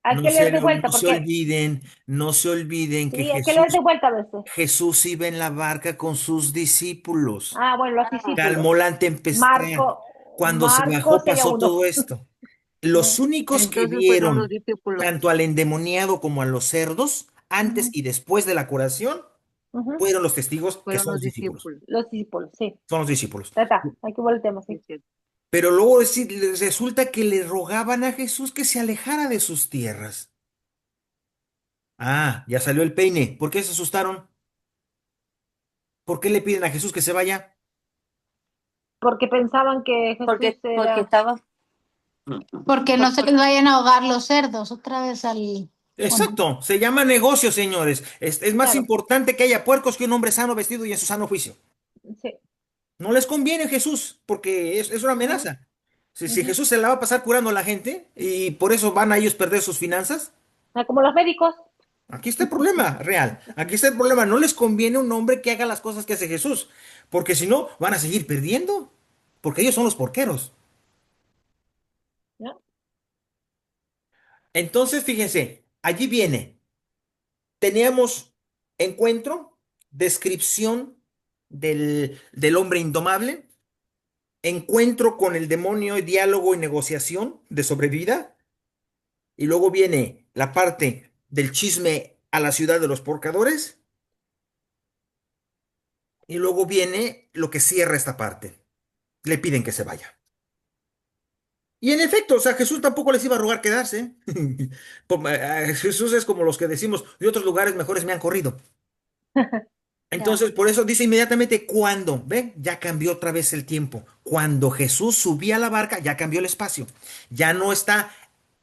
hay que leer de vuelta no se porque olviden, no se olviden que sí, hay que leer de vuelta a veces. Jesús iba en la barca con sus discípulos. Ah, bueno, los Ah, discípulos. Calmó la tempestad. Cuando se Marco bajó sería pasó uno. todo esto. Los únicos que Entonces fueron los vieron discípulos. tanto al endemoniado como a los cerdos, antes Ujú, y después de la curación, ujú. fueron los testigos que Fueron son los los discípulos. discípulos. Los discípulos, sí. Son los discípulos. Ya está, hay que volver al tema, Sí, sí. es cierto. Pero luego resulta que le rogaban a Jesús que se alejara de sus tierras. Ah, ya salió el peine. ¿Por qué se asustaron? ¿Por qué le piden a Jesús que se vaya? Porque pensaban que Jesús porque era, estaba, Porque no se les vayan a ahogar los cerdos otra vez al... ¿o no? Exacto, se llama negocio, señores. Es más claro, importante que haya puercos que un hombre sano vestido y en su sano juicio. sí. No les conviene Jesús, porque es una Ujú, amenaza. Si ujú. Jesús se la va a pasar curando a la gente y por eso van a ellos perder sus finanzas, Ah, como los médicos, aquí está el problema real. Aquí está el problema. No les conviene un hombre que haga las cosas que hace Jesús, porque si no, van a seguir perdiendo, porque ellos son los porqueros. ¿no? Entonces, fíjense, allí viene. Teníamos encuentro, descripción del hombre indomable, encuentro con el demonio, y diálogo y negociación de sobrevida, y luego viene la parte del chisme a la ciudad de los porcadores, y luego viene lo que cierra esta parte. Le piden que se vaya. Y en efecto, o sea, Jesús tampoco les iba a rogar quedarse. Jesús es como los que decimos, de otros lugares mejores me han corrido. ya, Entonces, por eso dice inmediatamente cuando, ¿ven? Ya cambió otra vez el tiempo. Cuando Jesús subía a la barca, ya cambió el espacio. Ya no está,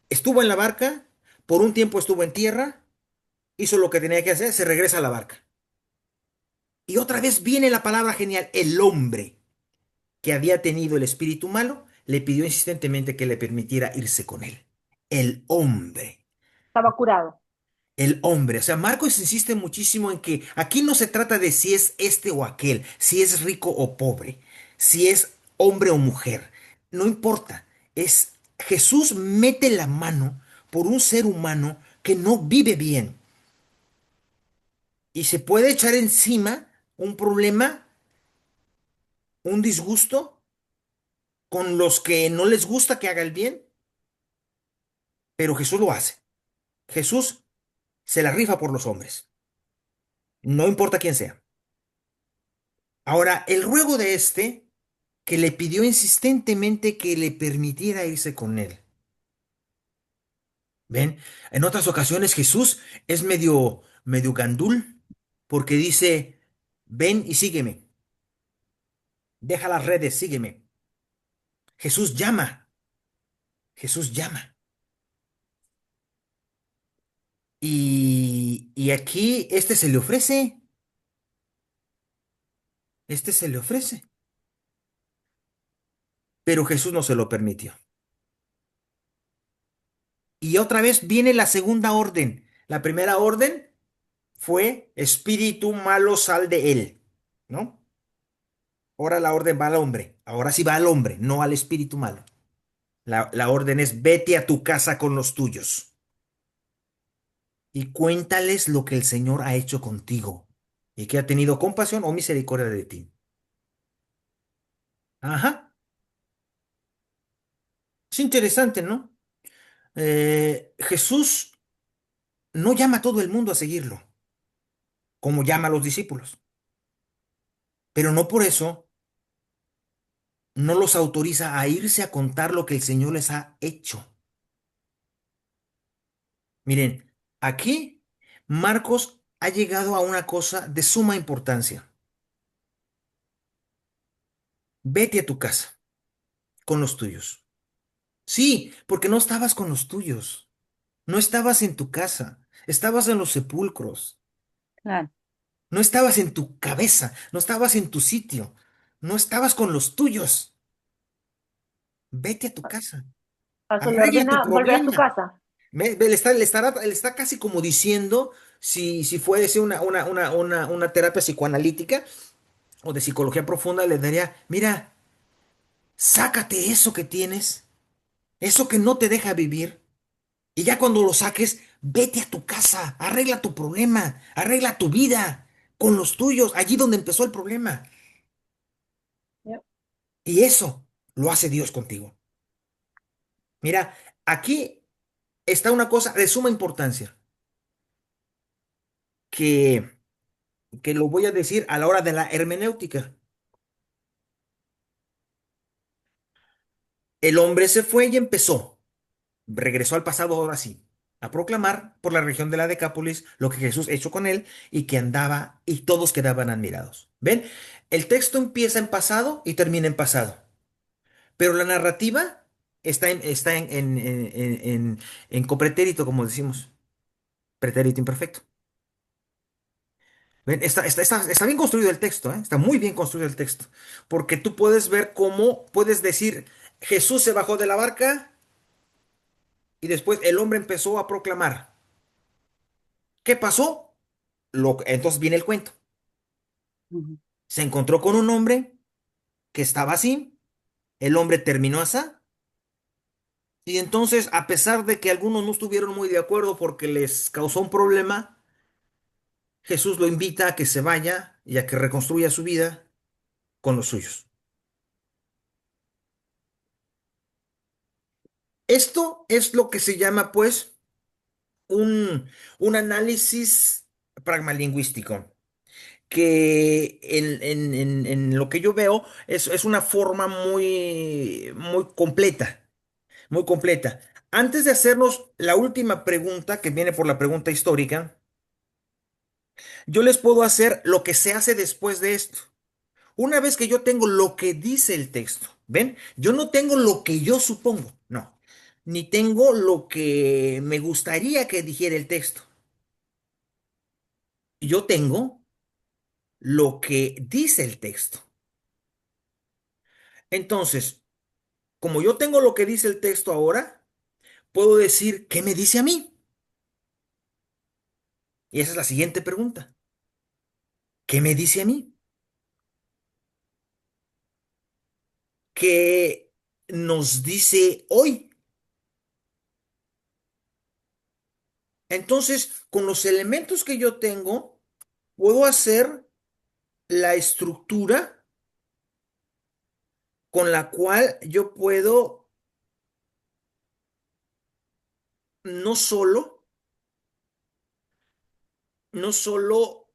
estuvo en la barca, por un tiempo estuvo en tierra, hizo lo que tenía que hacer, se regresa a la barca. Y otra vez viene la palabra genial, el hombre que había tenido el espíritu malo, le pidió insistentemente que le permitiera irse con él. El hombre. estaba curado. El hombre, o sea, Marcos insiste muchísimo en que aquí no se trata de si es este o aquel, si es rico o pobre, si es hombre o mujer, no importa, es Jesús mete la mano por un ser humano que no vive bien y se puede echar encima un problema, un disgusto con los que no les gusta que haga el bien, pero Jesús lo hace. Jesús se la rifa por los hombres, no importa quién sea. Ahora, el ruego de este que le pidió insistentemente que le permitiera irse con él. ¿Ven? En otras ocasiones Jesús es medio gandul porque dice, ven y sígueme, deja las redes, sígueme. Jesús llama, Jesús llama. Y aquí este se le ofrece, pero Jesús no se lo permitió. Y otra vez viene la segunda orden. La primera orden fue, espíritu malo, sal de él, ¿no? Ahora la orden va al hombre. Ahora sí va al hombre, no al espíritu malo. La orden es, vete a tu casa con los tuyos y cuéntales lo que el Señor ha hecho contigo y que ha tenido compasión o misericordia de ti. Ajá, es interesante, ¿no? Jesús no llama a todo el mundo a seguirlo, como llama a los discípulos, pero no por eso no los autoriza a irse a contar lo que el Señor les ha hecho. Miren, aquí Marcos ha llegado a una cosa de suma importancia. Vete a tu casa con los tuyos. Sí, porque no estabas con los tuyos, no estabas en tu casa, estabas en los sepulcros, Claro. no estabas en tu cabeza, no estabas en tu sitio, no estabas con los tuyos. Vete a tu casa, A eso le arregla tu ordena volver a su problema. casa. Le está casi como diciendo, si fuese una terapia psicoanalítica o de psicología profunda, le daría, mira, sácate eso que tienes, eso que no te deja vivir, y ya cuando lo saques, vete a tu casa, arregla tu problema, arregla tu vida con los tuyos, allí donde empezó el problema. Ya. Y eso lo hace Dios contigo. Mira, aquí está una cosa de suma importancia que, que lo voy a decir a la hora de la hermenéutica. El hombre se fue y empezó, regresó al pasado ahora sí, a proclamar por la región de la Decápolis lo que Jesús hecho con él y que andaba y todos quedaban admirados. ¿Ven? El texto empieza en pasado y termina en pasado, pero la narrativa está en copretérito, como decimos, pretérito imperfecto. ¿Ven? Está bien construido el texto, ¿eh? Está muy bien construido el texto, porque tú puedes ver cómo puedes decir, Jesús se bajó de la barca y después el hombre empezó a proclamar. ¿Qué pasó? Entonces viene el cuento. Ujú. Se encontró con un hombre que estaba así, el hombre terminó así, y entonces, a pesar de que algunos no estuvieron muy de acuerdo porque les causó un problema, Jesús lo invita a que se vaya y a que reconstruya su vida con los suyos. Esto es lo que se llama, pues, un, un análisis pragmalingüístico, que en lo que yo veo es una forma muy, muy completa, muy completa. Antes de hacernos la última pregunta, que viene por la pregunta histórica, yo les puedo hacer lo que se hace después de esto. Una vez que yo tengo lo que dice el texto, ¿ven? Yo no tengo lo que yo supongo, no. Ni tengo lo que me gustaría que dijera el texto. Yo tengo lo que dice el texto. Entonces, como yo tengo lo que dice el texto ahora, puedo decir, ¿qué me dice a mí? Y esa es la siguiente pregunta. ¿Qué me dice a mí? ¿Qué nos dice hoy? Entonces, con los elementos que yo tengo, puedo hacer la estructura con la cual yo puedo no solo, no solo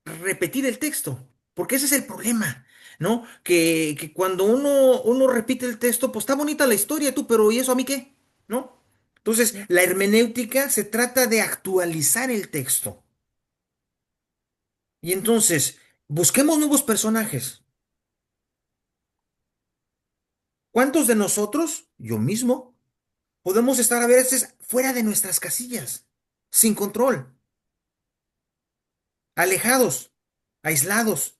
repetir el texto, porque ese es el problema, ¿no? Que cuando uno repite el texto, pues está bonita la historia, tú, pero ¿y eso a mí qué? ¿No? Entonces, la hermenéutica se trata de actualizar el texto. Y entonces, busquemos nuevos personajes. ¿Cuántos de nosotros, yo mismo, podemos estar a veces fuera de nuestras casillas, sin control, alejados, aislados,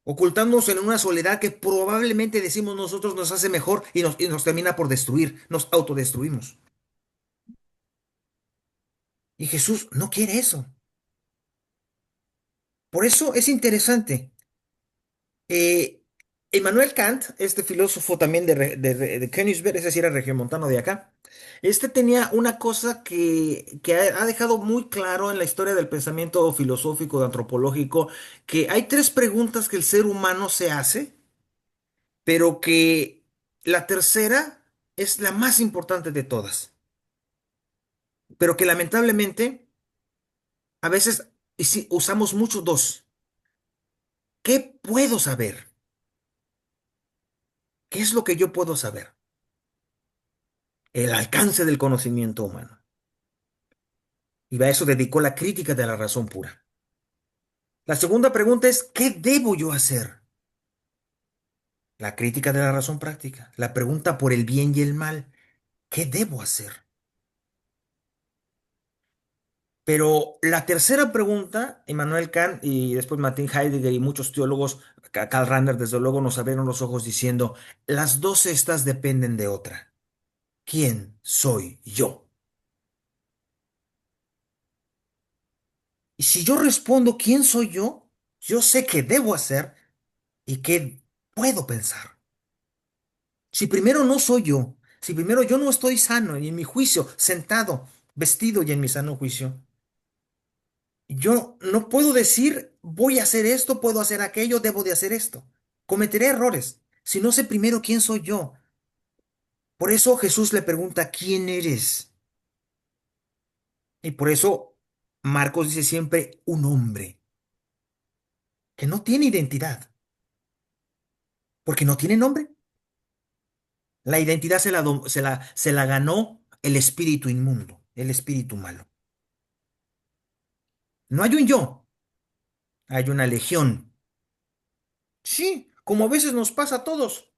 ocultándonos en una soledad que probablemente decimos nosotros nos hace mejor y nos termina por destruir, nos autodestruimos? Y Jesús no quiere eso. Por eso es interesante. Eh, Immanuel Kant, este filósofo también de Königsberg, es decir, era regiomontano de acá, este tenía una cosa que ha dejado muy claro en la historia del pensamiento filosófico, antropológico, que hay tres preguntas que el ser humano se hace, pero que la tercera es la más importante de todas, pero que lamentablemente a veces y sí, usamos mucho dos. ¿Qué puedo saber? ¿Qué es lo que yo puedo saber? El alcance del conocimiento humano. Y a eso dedicó la crítica de la razón pura. La segunda pregunta es, ¿qué debo yo hacer? La crítica de la razón práctica. La pregunta por el bien y el mal. ¿Qué debo hacer? Pero la tercera pregunta, Immanuel Kant y después Martin Heidegger y muchos teólogos, Karl Rahner desde luego nos abrieron los ojos diciendo, las dos estas dependen de otra. ¿Quién soy yo? Y si yo respondo quién soy yo sé qué debo hacer y qué puedo pensar. Si primero no soy yo, si primero yo no estoy sano y en mi juicio, sentado, vestido y en mi sano juicio, yo no puedo decir voy a hacer esto, puedo hacer aquello, debo de hacer esto. Cometeré errores si no sé primero quién soy yo. Por eso Jesús le pregunta, ¿quién eres? Y por eso Marcos dice siempre un hombre que no tiene identidad, porque no tiene nombre. La identidad se la ganó el espíritu inmundo, el espíritu malo. No hay un yo, hay una legión. Sí, como a veces nos pasa a todos.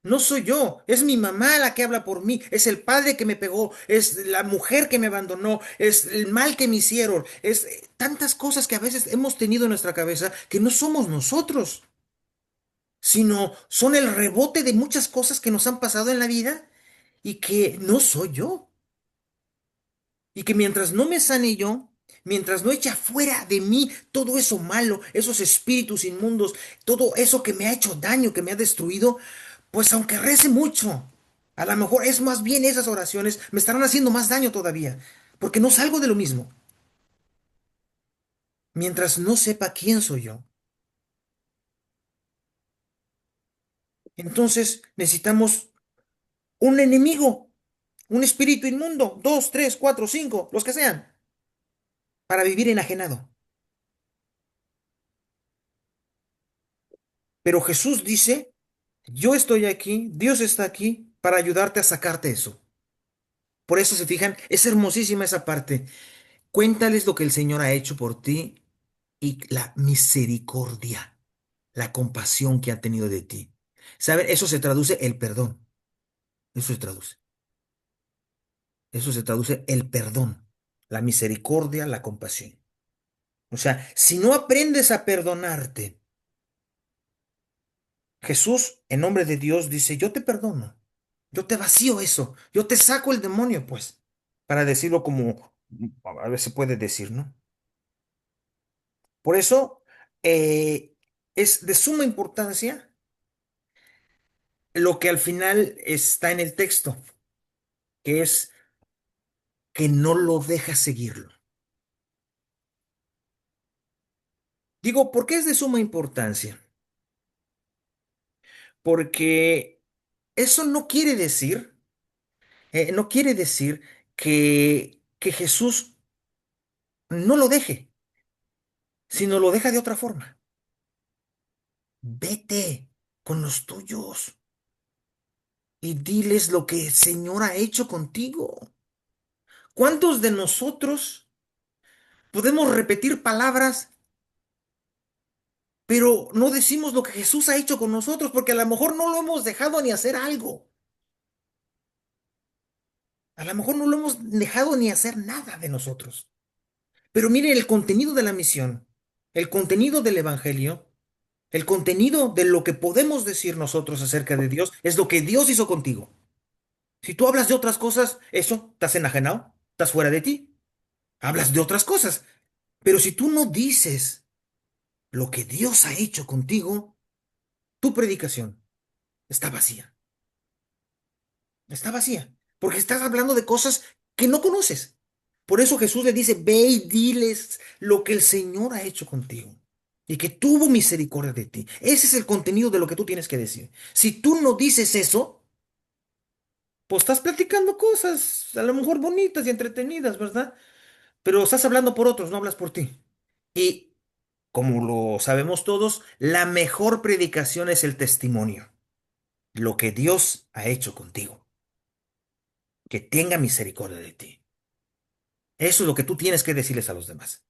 No soy yo, es mi mamá la que habla por mí, es el padre que me pegó, es la mujer que me abandonó, es el mal que me hicieron, es tantas cosas que a veces hemos tenido en nuestra cabeza que no somos nosotros, sino son el rebote de muchas cosas que nos han pasado en la vida y que no soy yo. Y que mientras no me sane yo, mientras no eche afuera de mí todo eso malo, esos espíritus inmundos, todo eso que me ha hecho daño, que me ha destruido, pues aunque rece mucho, a lo mejor es más bien esas oraciones me estarán haciendo más daño todavía, porque no salgo de lo mismo. Mientras no sepa quién soy yo, entonces necesitamos un enemigo, un espíritu inmundo, dos, tres, cuatro, cinco, los que sean, para vivir enajenado. Pero Jesús dice, yo estoy aquí, Dios está aquí para ayudarte a sacarte eso. Por eso se fijan, es hermosísima esa parte. Cuéntales lo que el Señor ha hecho por ti y la misericordia, la compasión que ha tenido de ti. ¿Saben? Eso se traduce el perdón. Eso se traduce. Eso se traduce el perdón, la misericordia, la compasión. O sea, si no aprendes a perdonarte, Jesús, en nombre de Dios, dice, yo te perdono, yo te vacío eso, yo te saco el demonio, pues, para decirlo como a veces se puede decir, ¿no? Por eso es de suma importancia lo que al final está en el texto, que es que no lo dejas seguirlo. Digo, ¿por qué es de suma importancia? Porque eso no quiere decir que Jesús no lo deje, sino lo deja de otra forma. Vete con los tuyos y diles lo que el Señor ha hecho contigo. ¿Cuántos de nosotros podemos repetir palabras, pero no decimos lo que Jesús ha hecho con nosotros porque a lo mejor no lo hemos dejado ni hacer algo? A lo mejor no lo hemos dejado ni hacer nada de nosotros. Pero miren el contenido de la misión, el contenido del evangelio, el contenido de lo que podemos decir nosotros acerca de Dios es lo que Dios hizo contigo. Si tú hablas de otras cosas, eso, estás enajenado, estás fuera de ti. Hablas de otras cosas. Pero si tú no dices lo que Dios ha hecho contigo, tu predicación está vacía. Está vacía. Porque estás hablando de cosas que no conoces. Por eso Jesús le dice, ve y diles lo que el Señor ha hecho contigo y que tuvo misericordia de ti. Ese es el contenido de lo que tú tienes que decir. Si tú no dices eso, pues estás platicando cosas a lo mejor bonitas y entretenidas, ¿verdad? Pero estás hablando por otros, no hablas por ti. Y como lo sabemos todos, la mejor predicación es el testimonio, lo que Dios ha hecho contigo, que tenga misericordia de ti. Eso es lo que tú tienes que decirles a los demás.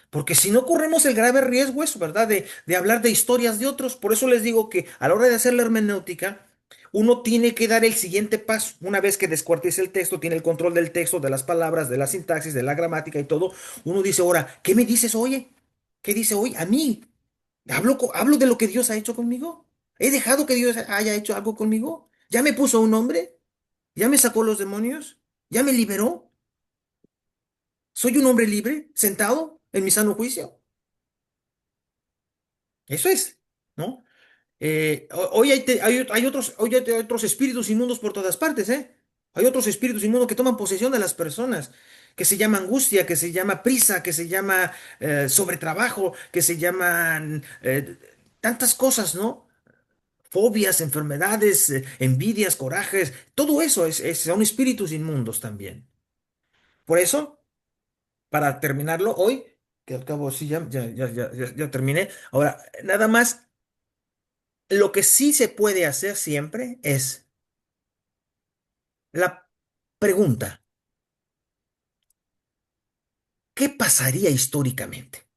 Porque si no corremos el grave riesgo, eso, ¿verdad? De hablar de historias de otros. Por eso les digo que a la hora de hacer la hermenéutica, uno tiene que dar el siguiente paso. Una vez que descuartice el texto, tiene el control del texto, de las palabras, de la sintaxis, de la gramática y todo, uno dice, ahora, ¿qué me dices, oye? ¿Qué dice hoy? A mí. Hablo de lo que Dios ha hecho conmigo. He dejado que Dios haya hecho algo conmigo. Ya me puso un nombre. Ya me sacó los demonios. Ya me liberó. Soy un hombre libre, sentado en mi sano juicio. Eso es, ¿no? Hoy hay otros espíritus inmundos por todas partes, ¿eh? Hay otros espíritus inmundos que toman posesión de las personas, que se llama angustia, que se llama prisa, que se llama sobretrabajo, que se llaman tantas cosas, ¿no? Fobias, enfermedades, envidias, corajes, todo eso son espíritus inmundos también. Por eso, para terminarlo hoy, que al cabo sí, ya terminé. Ahora, nada más. Lo que sí se puede hacer siempre es la pregunta, ¿qué pasaría históricamente?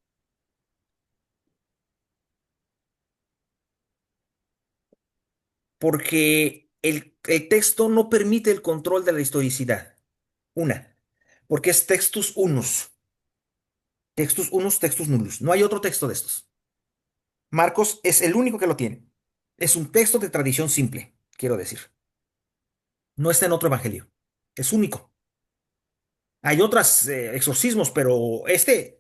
Porque el texto no permite el control de la historicidad. Una, porque es textus nullus. No hay otro texto de estos. Marcos es el único que lo tiene. Es un texto de tradición simple, quiero decir. No está en otro evangelio. Es único. Hay otros exorcismos, pero este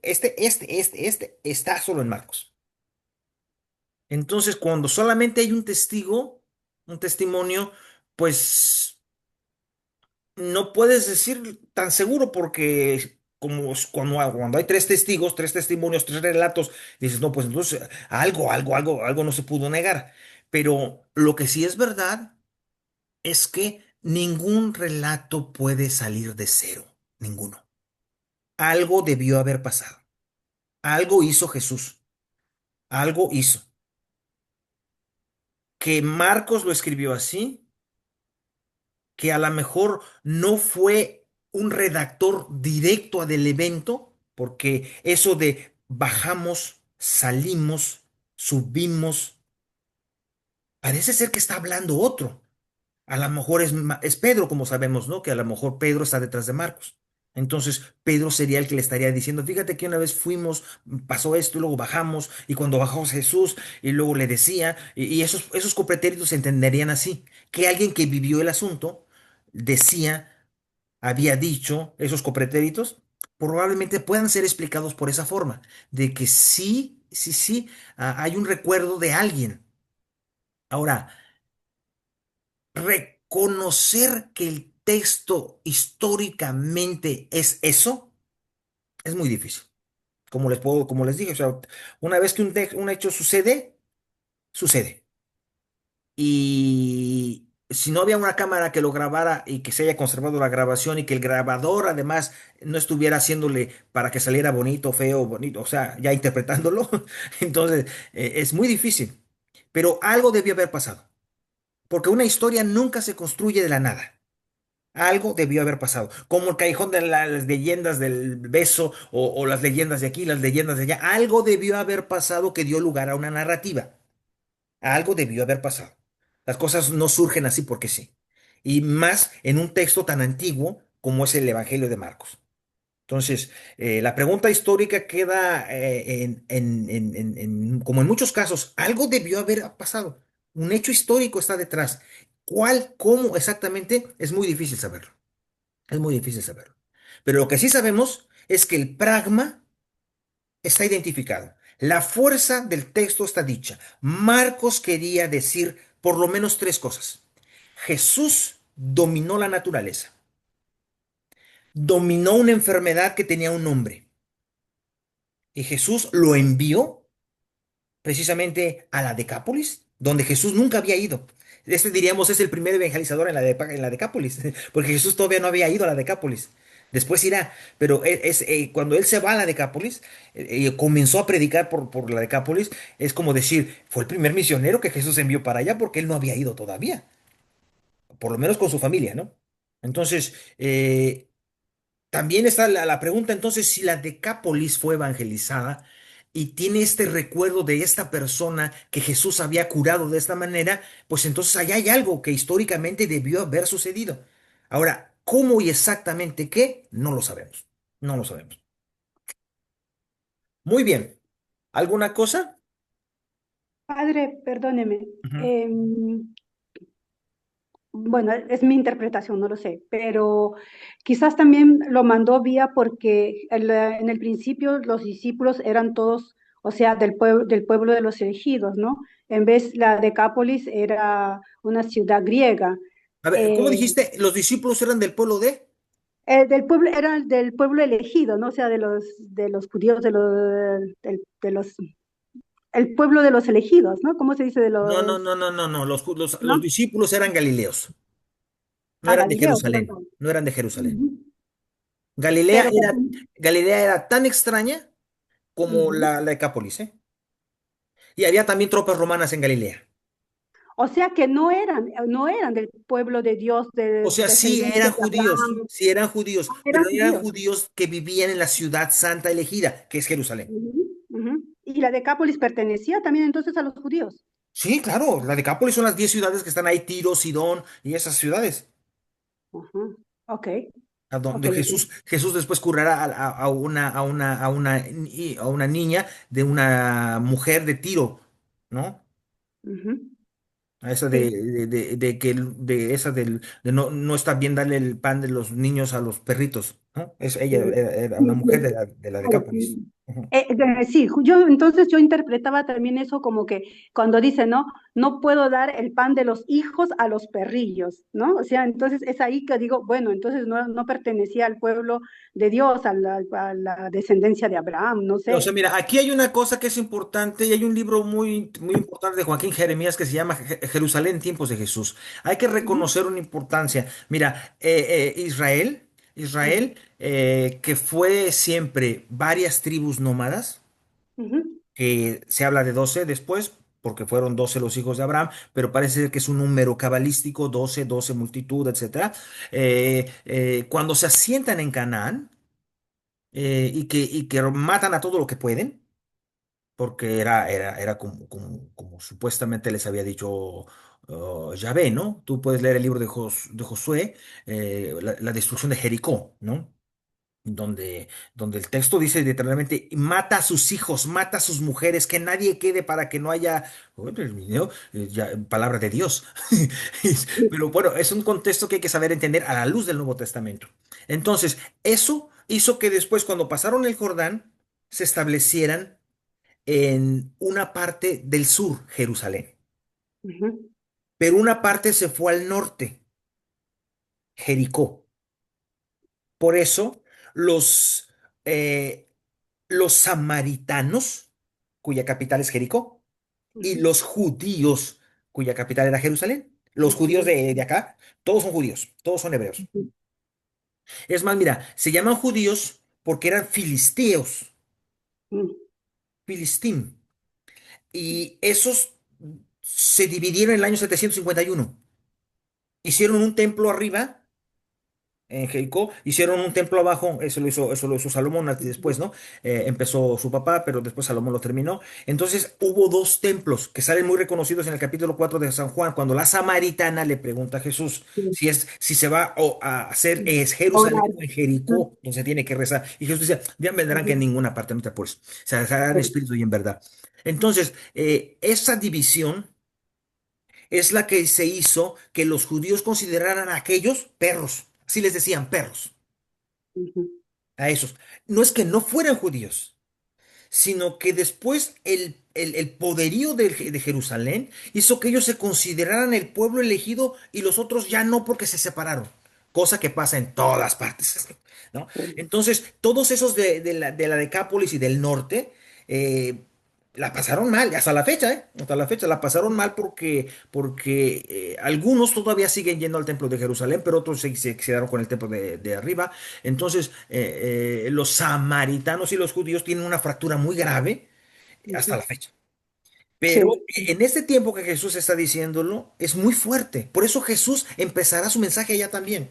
está solo en Marcos. Entonces, cuando solamente hay un testigo, un testimonio, pues no puedes decir tan seguro porque cuando hay tres testigos, tres testimonios, tres relatos, dices, no, pues entonces algo no se pudo negar. Pero lo que sí es verdad es que ningún relato puede salir de cero, ninguno. Algo debió haber pasado. Algo hizo Jesús. Algo hizo. Que Marcos lo escribió así, que a lo mejor no fue un redactor directo del evento, porque eso de bajamos, salimos, subimos, parece ser que está hablando otro. A lo mejor es Pedro, como sabemos, ¿no? Que a lo mejor Pedro está detrás de Marcos. Entonces, Pedro sería el que le estaría diciendo, fíjate que una vez fuimos, pasó esto y luego bajamos, y cuando bajó Jesús, y luego le decía, y esos copretéritos se entenderían así, que alguien que vivió el asunto decía, había dicho, esos copretéritos, probablemente puedan ser explicados por esa forma, de que sí, hay un recuerdo de alguien. Ahora, reconocer que el texto históricamente es eso es muy difícil. Como les dije, o sea, una vez que un hecho sucede, sucede. Y si no había una cámara que lo grabara y que se haya conservado la grabación y que el grabador además no estuviera haciéndole para que saliera bonito, feo, bonito, o sea, ya interpretándolo, entonces es muy difícil. Pero algo debió haber pasado, porque una historia nunca se construye de la nada. Algo debió haber pasado, como el callejón de las leyendas del beso o las leyendas de aquí, las leyendas de allá. Algo debió haber pasado que dio lugar a una narrativa. Algo debió haber pasado. Las cosas no surgen así porque sí. Y más en un texto tan antiguo como es el Evangelio de Marcos. Entonces, la pregunta histórica queda como en muchos casos, algo debió haber pasado. Un hecho histórico está detrás. ¿Cuál, cómo exactamente? Es muy difícil saberlo. Es muy difícil saberlo. Pero lo que sí sabemos es que el pragma está identificado. La fuerza del texto está dicha. Marcos quería decir por lo menos tres cosas. Jesús dominó la naturaleza, dominó una enfermedad que tenía un nombre, y Jesús lo envió precisamente a la Decápolis, donde Jesús nunca había ido. Este diríamos es el primer evangelizador en la Decápolis, porque Jesús todavía no había ido a la Decápolis. Después irá, pero cuando él se va a la Decápolis, comenzó a predicar por la Decápolis, es como decir, fue el primer misionero que Jesús envió para allá porque él no había ido todavía, por lo menos con su familia, ¿no? Entonces, también está la pregunta entonces si la Decápolis fue evangelizada y tiene este recuerdo de esta persona que Jesús había curado de esta manera, pues entonces allá hay algo que históricamente debió haber sucedido. Ahora, ¿cómo y exactamente qué? No lo sabemos. No lo sabemos. Muy bien. ¿Alguna cosa? Padre, perdóneme. Ujú. em, bueno, es mi interpretación, no lo sé, pero quizás también lo mandó vía porque en el principio los discípulos eran todos, o sea, del pueblo de los elegidos, ¿no? En vez la Decápolis era una ciudad griega. A ver, ¿cómo Eh, dijiste? ¿Los discípulos eran del pueblo de? del pueblo, era del pueblo elegido, ¿no? O sea, de los judíos, de los, el pueblo de los elegidos, ¿no? ¿Cómo se dice de No, no, los, no, no, no, no. Los no? discípulos eran galileos. No A eran de Galileo, Jerusalén. perdón. No eran de Jerusalén. Ujú. Galilea Pero, era, Galilea era tan extraña como ujú. la Decápolis, ¿eh? Y había también tropas romanas en Galilea. O sea que no eran del pueblo de Dios, O de sea, descendencia de Abraham, sí eran judíos, pero eran eran judíos. judíos que vivían en la ciudad santa elegida, que es Jerusalén. Ujú, ujú. Y la Decápolis pertenecía también entonces a los judíos. Sí, claro, la Decápolis son las 10 ciudades que están ahí, Tiro, Sidón y esas ciudades, Ujú. Ok, a ok, donde ok. Jesús después curará a una niña de una mujer de Tiro, ¿no? Ujú. A esa Sí, de esa de no está bien darle el pan de los niños a los perritos, ¿no? Ella sí, era una sí, mujer sí. de la Claro, Decápolis. Ujú. sí, yo entonces yo interpretaba también eso como que cuando dice, ¿no? No puedo dar el pan de los hijos a los perrillos, ¿no? O sea, entonces es ahí que digo, bueno, entonces no pertenecía al pueblo de Dios, a la descendencia de Abraham, no O sea, sé. mira, aquí hay una cosa que es importante y hay un libro muy, muy importante de Joaquín Jeremías que se llama Jerusalén, tiempos de Jesús. Hay que Ujú, reconocer una importancia. Mira, ujú, Israel, que fue siempre varias tribus nómadas, ujú, que se habla de 12 después, porque fueron 12 los hijos de Abraham, pero parece ser que es un número cabalístico, 12, 12 multitud, etcétera. Cuando se asientan en Canaán y que matan a todo lo que pueden, porque era como supuestamente les había dicho Yahvé, ¿no? Tú puedes leer el libro de Josué, la destrucción de Jericó, ¿no? Donde el texto dice literalmente, mata a sus hijos, mata a sus mujeres, que nadie quede para que no haya, bueno, ¿no? Palabra de Dios. Pero bueno, es un contexto que hay que saber entender a la luz del Nuevo Testamento. Entonces, eso hizo que después, cuando pasaron el Jordán, se establecieran en una parte del sur, Jerusalén, ujú, pero una parte se fue al norte, Jericó. Por eso los, eh, los samaritanos, cuya capital es Jericó, y ujú, los judíos, cuya capital era Jerusalén. Los judíos ujú, de acá, todos son judíos, todos son hebreos. ujú, Es más, mira, se llaman judíos porque eran filisteos, ujú, filistín, y esos se dividieron en el año 751. Hicieron un templo arriba en Jericó, hicieron un templo abajo, eso lo hizo Salomón después, ¿no? Empezó su papá, pero después Salomón lo terminó. Entonces hubo dos templos que salen muy reconocidos en el capítulo 4 de San Juan, cuando la samaritana le pregunta a Jesús ujú, si se va a hacer ujú. es Jerusalén Orar. o en Ujú, Jericó, donde se tiene que rezar. Y Jesús dice, ya vendrán que en ujú, ninguna parte, no te apures. Se dejarán en sí, espíritu y en verdad. Entonces, esa división es la que se hizo que los judíos consideraran a aquellos perros. Así les decían perros ujú, a esos. No es que no fueran judíos, sino que después el poderío de Jerusalén hizo que ellos se consideraran el pueblo elegido y los otros ya no porque se separaron, cosa que pasa en todas partes, ¿no? Entonces, todos esos de la Decápolis y del norte, la pasaron mal, hasta la fecha, ¿eh? Hasta la fecha la pasaron mal porque algunos todavía siguen yendo al templo de Jerusalén, pero otros se quedaron con el templo de arriba. Entonces, los samaritanos y los judíos tienen una fractura muy grave hasta la fecha. Pero Sí. en este tiempo que Jesús está diciéndolo, es muy fuerte. Por eso Jesús empezará su mensaje allá también.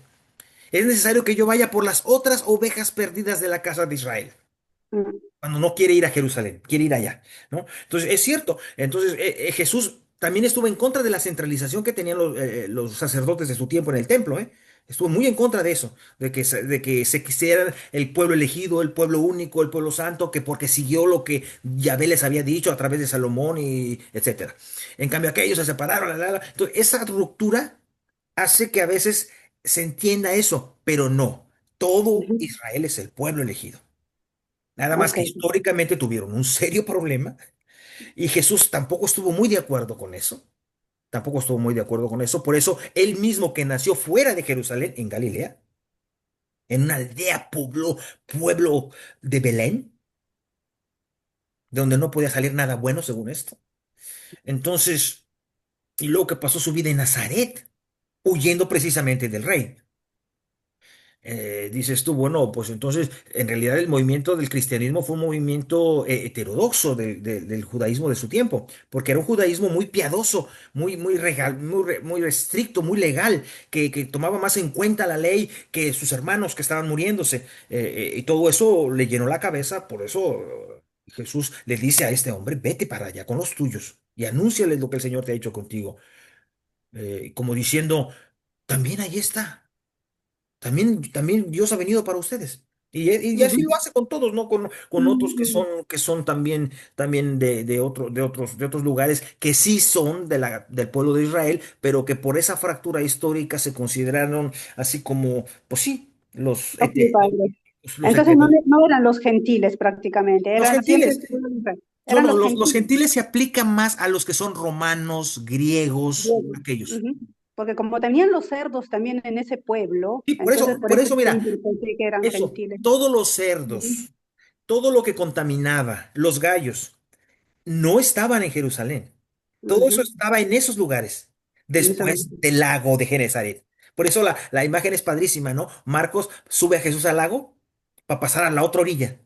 Es necesario que yo vaya por las otras ovejas perdidas de la casa de Israel. Mm. Cuando no quiere ir a Jerusalén, quiere ir allá, ¿no? Entonces, es cierto. Entonces, Jesús también estuvo en contra de la centralización que tenían los sacerdotes de su tiempo en el templo, ¿eh? Estuvo muy en contra de eso, de que se quisiera el pueblo elegido, el pueblo único, el pueblo santo, que porque siguió lo que Yahvé les había dicho a través de Salomón y etcétera. En cambio, aquellos se separaron. Entonces, esa ruptura hace que a veces se entienda eso, pero no. Todo Ujú. Israel es el pueblo elegido. Nada más Ok. que históricamente tuvieron un serio problema y Jesús tampoco estuvo muy de acuerdo con eso. Tampoco estuvo muy de acuerdo con eso. Por eso él mismo que nació fuera de Jerusalén, en Galilea, en una aldea, pueblo de Belén, de donde no podía salir nada bueno según esto. Entonces, y luego que pasó su vida en Nazaret, huyendo precisamente del rey. Dices tú, bueno, pues entonces en realidad el movimiento del cristianismo fue un movimiento heterodoxo del judaísmo de su tiempo, porque era un judaísmo muy piadoso, muy estricto, muy legal, que tomaba más en cuenta la ley que sus hermanos que estaban muriéndose, y todo eso le llenó la cabeza. Por eso Jesús le dice a este hombre, vete para allá con los tuyos y anúnciales lo que el Señor te ha hecho contigo. Como diciendo, también ahí está. También Dios ha venido para ustedes. Y así lo Ujú. hace con todos, ¿no? Con otros que son también de otros lugares que sí son del pueblo de Israel, pero que por esa fractura histórica se consideraron así como, pues sí, Ok, padre. los Entonces no, heteros. no eran los gentiles prácticamente, Los eran siempre gentiles. No, eran no, los los gentiles. gentiles se aplican más a los que son romanos, griegos, Griegos. aquellos. Ujú. Porque como tenían los cerdos también en ese pueblo, Sí, por entonces eso, por por eso eso, yo mira, interpreté que eran eso, gentiles. todos los Ujú. cerdos, todo lo que contaminaba, los gallos, no estaban en Jerusalén. Todo eso Ujú. estaba en esos lugares, En ese después momento. del lago de Genezaret. Por eso la imagen es padrísima, ¿no? Marcos sube a Jesús al lago para pasar a la otra orilla.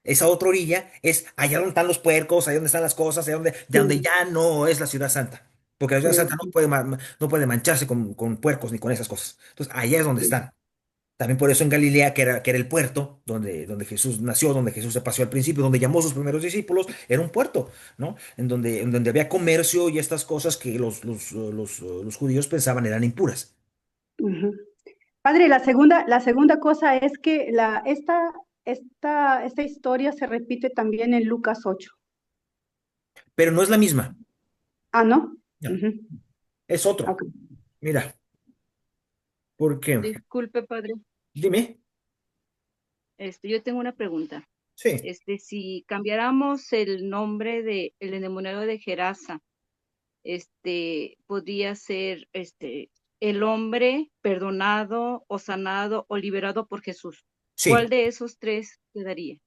Esa otra orilla es allá donde están los puercos, allá donde están las cosas, allá de donde Sí, ya no es la ciudad santa. Porque la ciudad sí, santa no puede mancharse con puercos ni con esas cosas. Entonces, allá es donde sí. están. También por eso en Galilea, que era el puerto donde Jesús nació, donde Jesús se paseó al principio, donde llamó a sus primeros discípulos, era un puerto, ¿no? En donde había comercio y estas cosas que los judíos pensaban eran impuras. Ujú. Padre, la segunda cosa es que esta historia se repite también en Lucas 8. Pero no es la misma. Ah, ¿no? No, Ujú. es otro. Ok. Mira, ¿por qué? Disculpe, padre. Dime. Yo tengo una pregunta. Sí, Si cambiáramos el nombre de el endemoniado de Gerasa, podría ser el hombre perdonado o sanado o liberado por Jesús. sí. ¿Cuál de esos tres quedaría?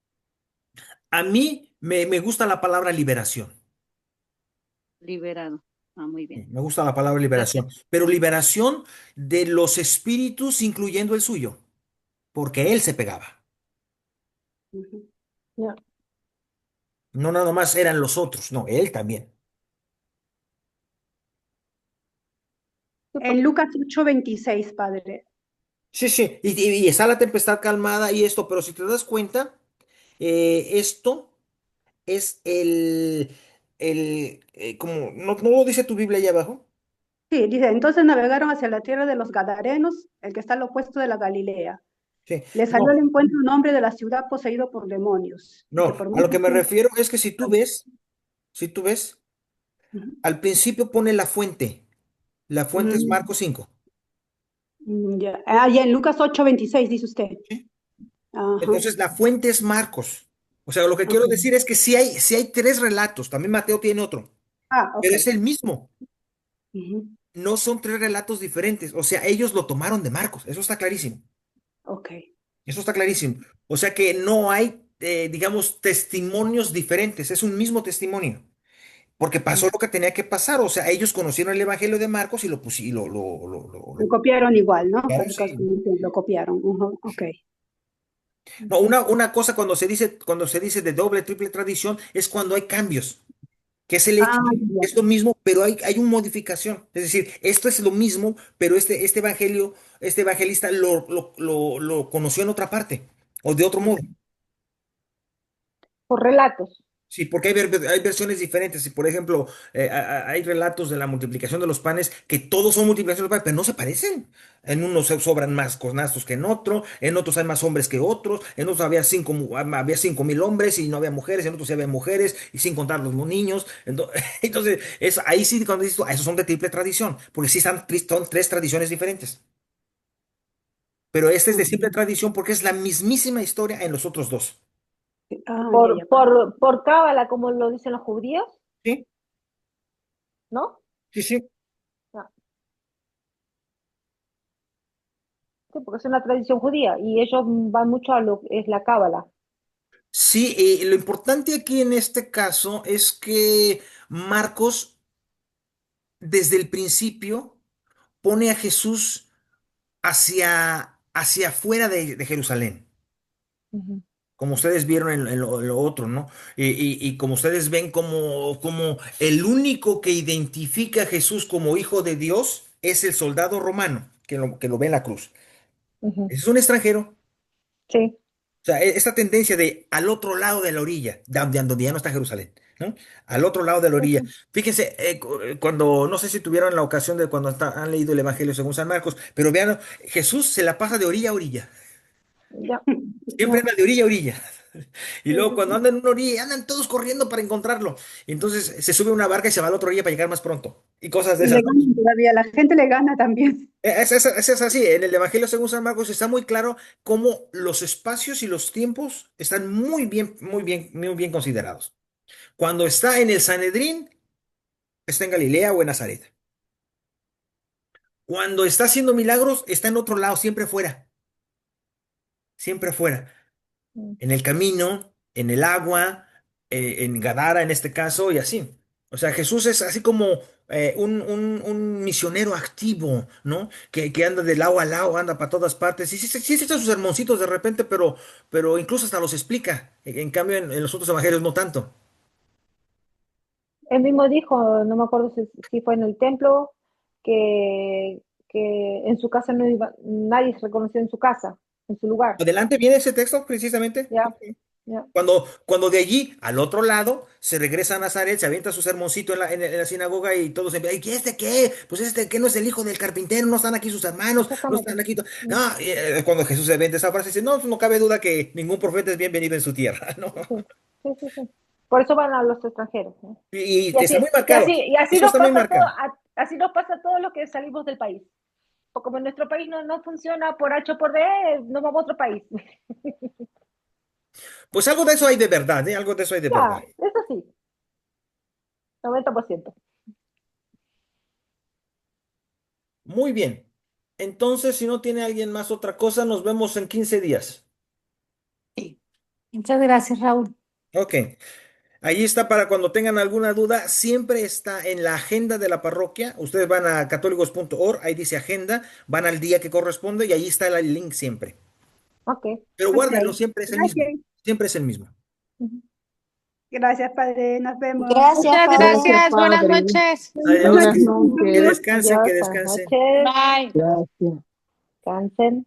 A mí me gusta la palabra liberación. Liberado. Ah, muy Sí, bien. me gusta la palabra Gracias. liberación. Pero liberación de los espíritus, incluyendo el suyo, porque él se pegaba. Ujú. Ya. No nada más eran los otros, no, él también. En Lucas 8:26, Padre. Sí, sí, y está la tempestad calmada y esto, pero si te das cuenta, esto es como, ¿no lo dice tu Biblia allá abajo? Sí, dice, entonces navegaron hacia la tierra de los Gadarenos, el que está al opuesto de la Galilea. Sí, Le salió al no, encuentro un hombre de la ciudad poseído por demonios, y que no, por a lo mucho que me tiempo... refiero es que si tú ves, Ujú. al principio pone la fuente es Mm, Marcos 5. ya. Ah, ya en Lucas 8:26 dice usted. ¿Sí? Ajá. Entonces la fuente es Marcos. O sea, lo que quiero Ok. decir es que sí hay tres relatos, también Mateo tiene otro, Ah, ok. pero es el mismo. Ujú. No son tres relatos diferentes. O sea, ellos lo tomaron de Marcos. Eso está clarísimo. Ok. Eso está clarísimo. O sea que no hay, digamos, testimonios diferentes. Es un mismo testimonio. Porque pasó Mm. lo que tenía que pasar. O sea, ellos conocieron el Evangelio de Marcos y Lo copiaron igual, ¿no? claro, sí. Básicamente lo copiaron. Ujú. Ok. No, una cosa cuando se dice de doble, triple tradición, es cuando hay cambios. Que es el hecho, Ah, ya. es lo mismo, pero hay una modificación. Es decir, esto es lo mismo, pero este evangelista lo conoció en otra parte, o de otro modo. Ok. Por relatos. Sí, porque hay versiones diferentes. Y por ejemplo, hay relatos de la multiplicación de los panes que todos son multiplicación de los panes, pero no se parecen. En unos sobran más canastos que en otros hay más hombres que otros, en otros había 5,000 hombres y no había mujeres, en otros sí había mujeres y sin contar los niños. Entonces, ahí sí, cuando dices tú, esos son de triple tradición, porque sí son tres tradiciones diferentes. Pero este es de simple Ujú. tradición porque es la mismísima historia en los otros dos. Ah, ya, ya. Por cábala, como lo dicen los judíos, ¿Sí? ¿no? Sí, sí. Ah, sí, porque es una tradición judía y ellos van mucho a lo que es la cábala. Sí, lo importante aquí en este caso es que Marcos desde el principio pone a Jesús hacia afuera de Jerusalén, Ujú, como ustedes vieron en lo otro, ¿no? Y como ustedes ven como el único que identifica a Jesús como hijo de Dios es el soldado romano que lo ve en la cruz. ujú. Es un extranjero. Sí, O sea, esta tendencia de al otro lado de la orilla, donde ya no está Jerusalén, ¿no? Al otro lado de la orilla. Fíjense, cuando, no sé si tuvieron la ocasión de cuando han leído el Evangelio según San Marcos, pero vean, Jesús se la pasa de orilla a orilla. ya, Siempre ya. anda de orilla a orilla. Y Sí, luego sí, cuando sí. andan en una orilla, andan todos corriendo para encontrarlo. Y entonces se sube a una barca y se va a la otra orilla para llegar más pronto. Y cosas de Y esas, le ¿no? ganan todavía, la gente le gana también. Es así, en el Evangelio según San Marcos está muy claro cómo los espacios y los tiempos están muy bien, muy bien, muy bien considerados. Cuando está en el Sanedrín, está en Galilea o en Nazaret. Cuando está haciendo milagros, está en otro lado, siempre fuera, Mm. en el camino, en el agua, en Gadara en este caso, y así. O sea, Jesús es así como un misionero activo, ¿no? Que anda de lado a lado, anda para todas partes. Y sí, sí, sí, sí echa sus sermoncitos de repente, pero incluso hasta los explica. En cambio, en los otros evangelios no tanto. Él mismo dijo, no me acuerdo si fue en el templo, que en su casa no iba, nadie se reconoció en su casa, en su lugar. Adelante viene ese texto, precisamente. Ya, ya. Cuando de allí al otro lado se regresa a Nazaret, se avienta su sermoncito en la sinagoga y todos empiezan, ¿y este qué? Pues este que no es el hijo del carpintero, no están aquí sus hermanos, no Exactamente. están aquí. Mm. No, y, cuando Jesús se avienta esa frase, dice, no, no cabe duda que ningún profeta es bienvenido en su tierra, ¿no? Sí, sí, sí, sí. Por eso van a los extranjeros, ¿no? Y Y está así, muy marcado, y así eso nos está muy pasa marcado. así nos pasa a todos los que salimos del país. Porque como en nuestro país no funciona por H o por D, nos vamos a otro país. Pues algo de eso hay de verdad, ¿eh? Algo de eso hay de verdad. Ya, eso sí, 90%. Muy bien. Entonces, si no tiene alguien más otra cosa, nos vemos en 15 días. Sí. Muchas gracias, Raúl. Ok. Ahí está para cuando tengan alguna duda, siempre está en la agenda de la parroquia. Ustedes van a católicos.org, ahí dice agenda, van al día que corresponde y ahí está el link siempre. Ok. Pero Ok. guárdenlo, siempre es el mismo. Gracias. Siempre es el mismo. Ujú. Gracias, padre. Nos vemos. Gracias, Muchas padre. Gracias, gracias. Buenas Padre. noches. Adiós, Buenas que noches. descansen, que Adiós, buenas descansen. noches. Bye. Gracias. Descansen.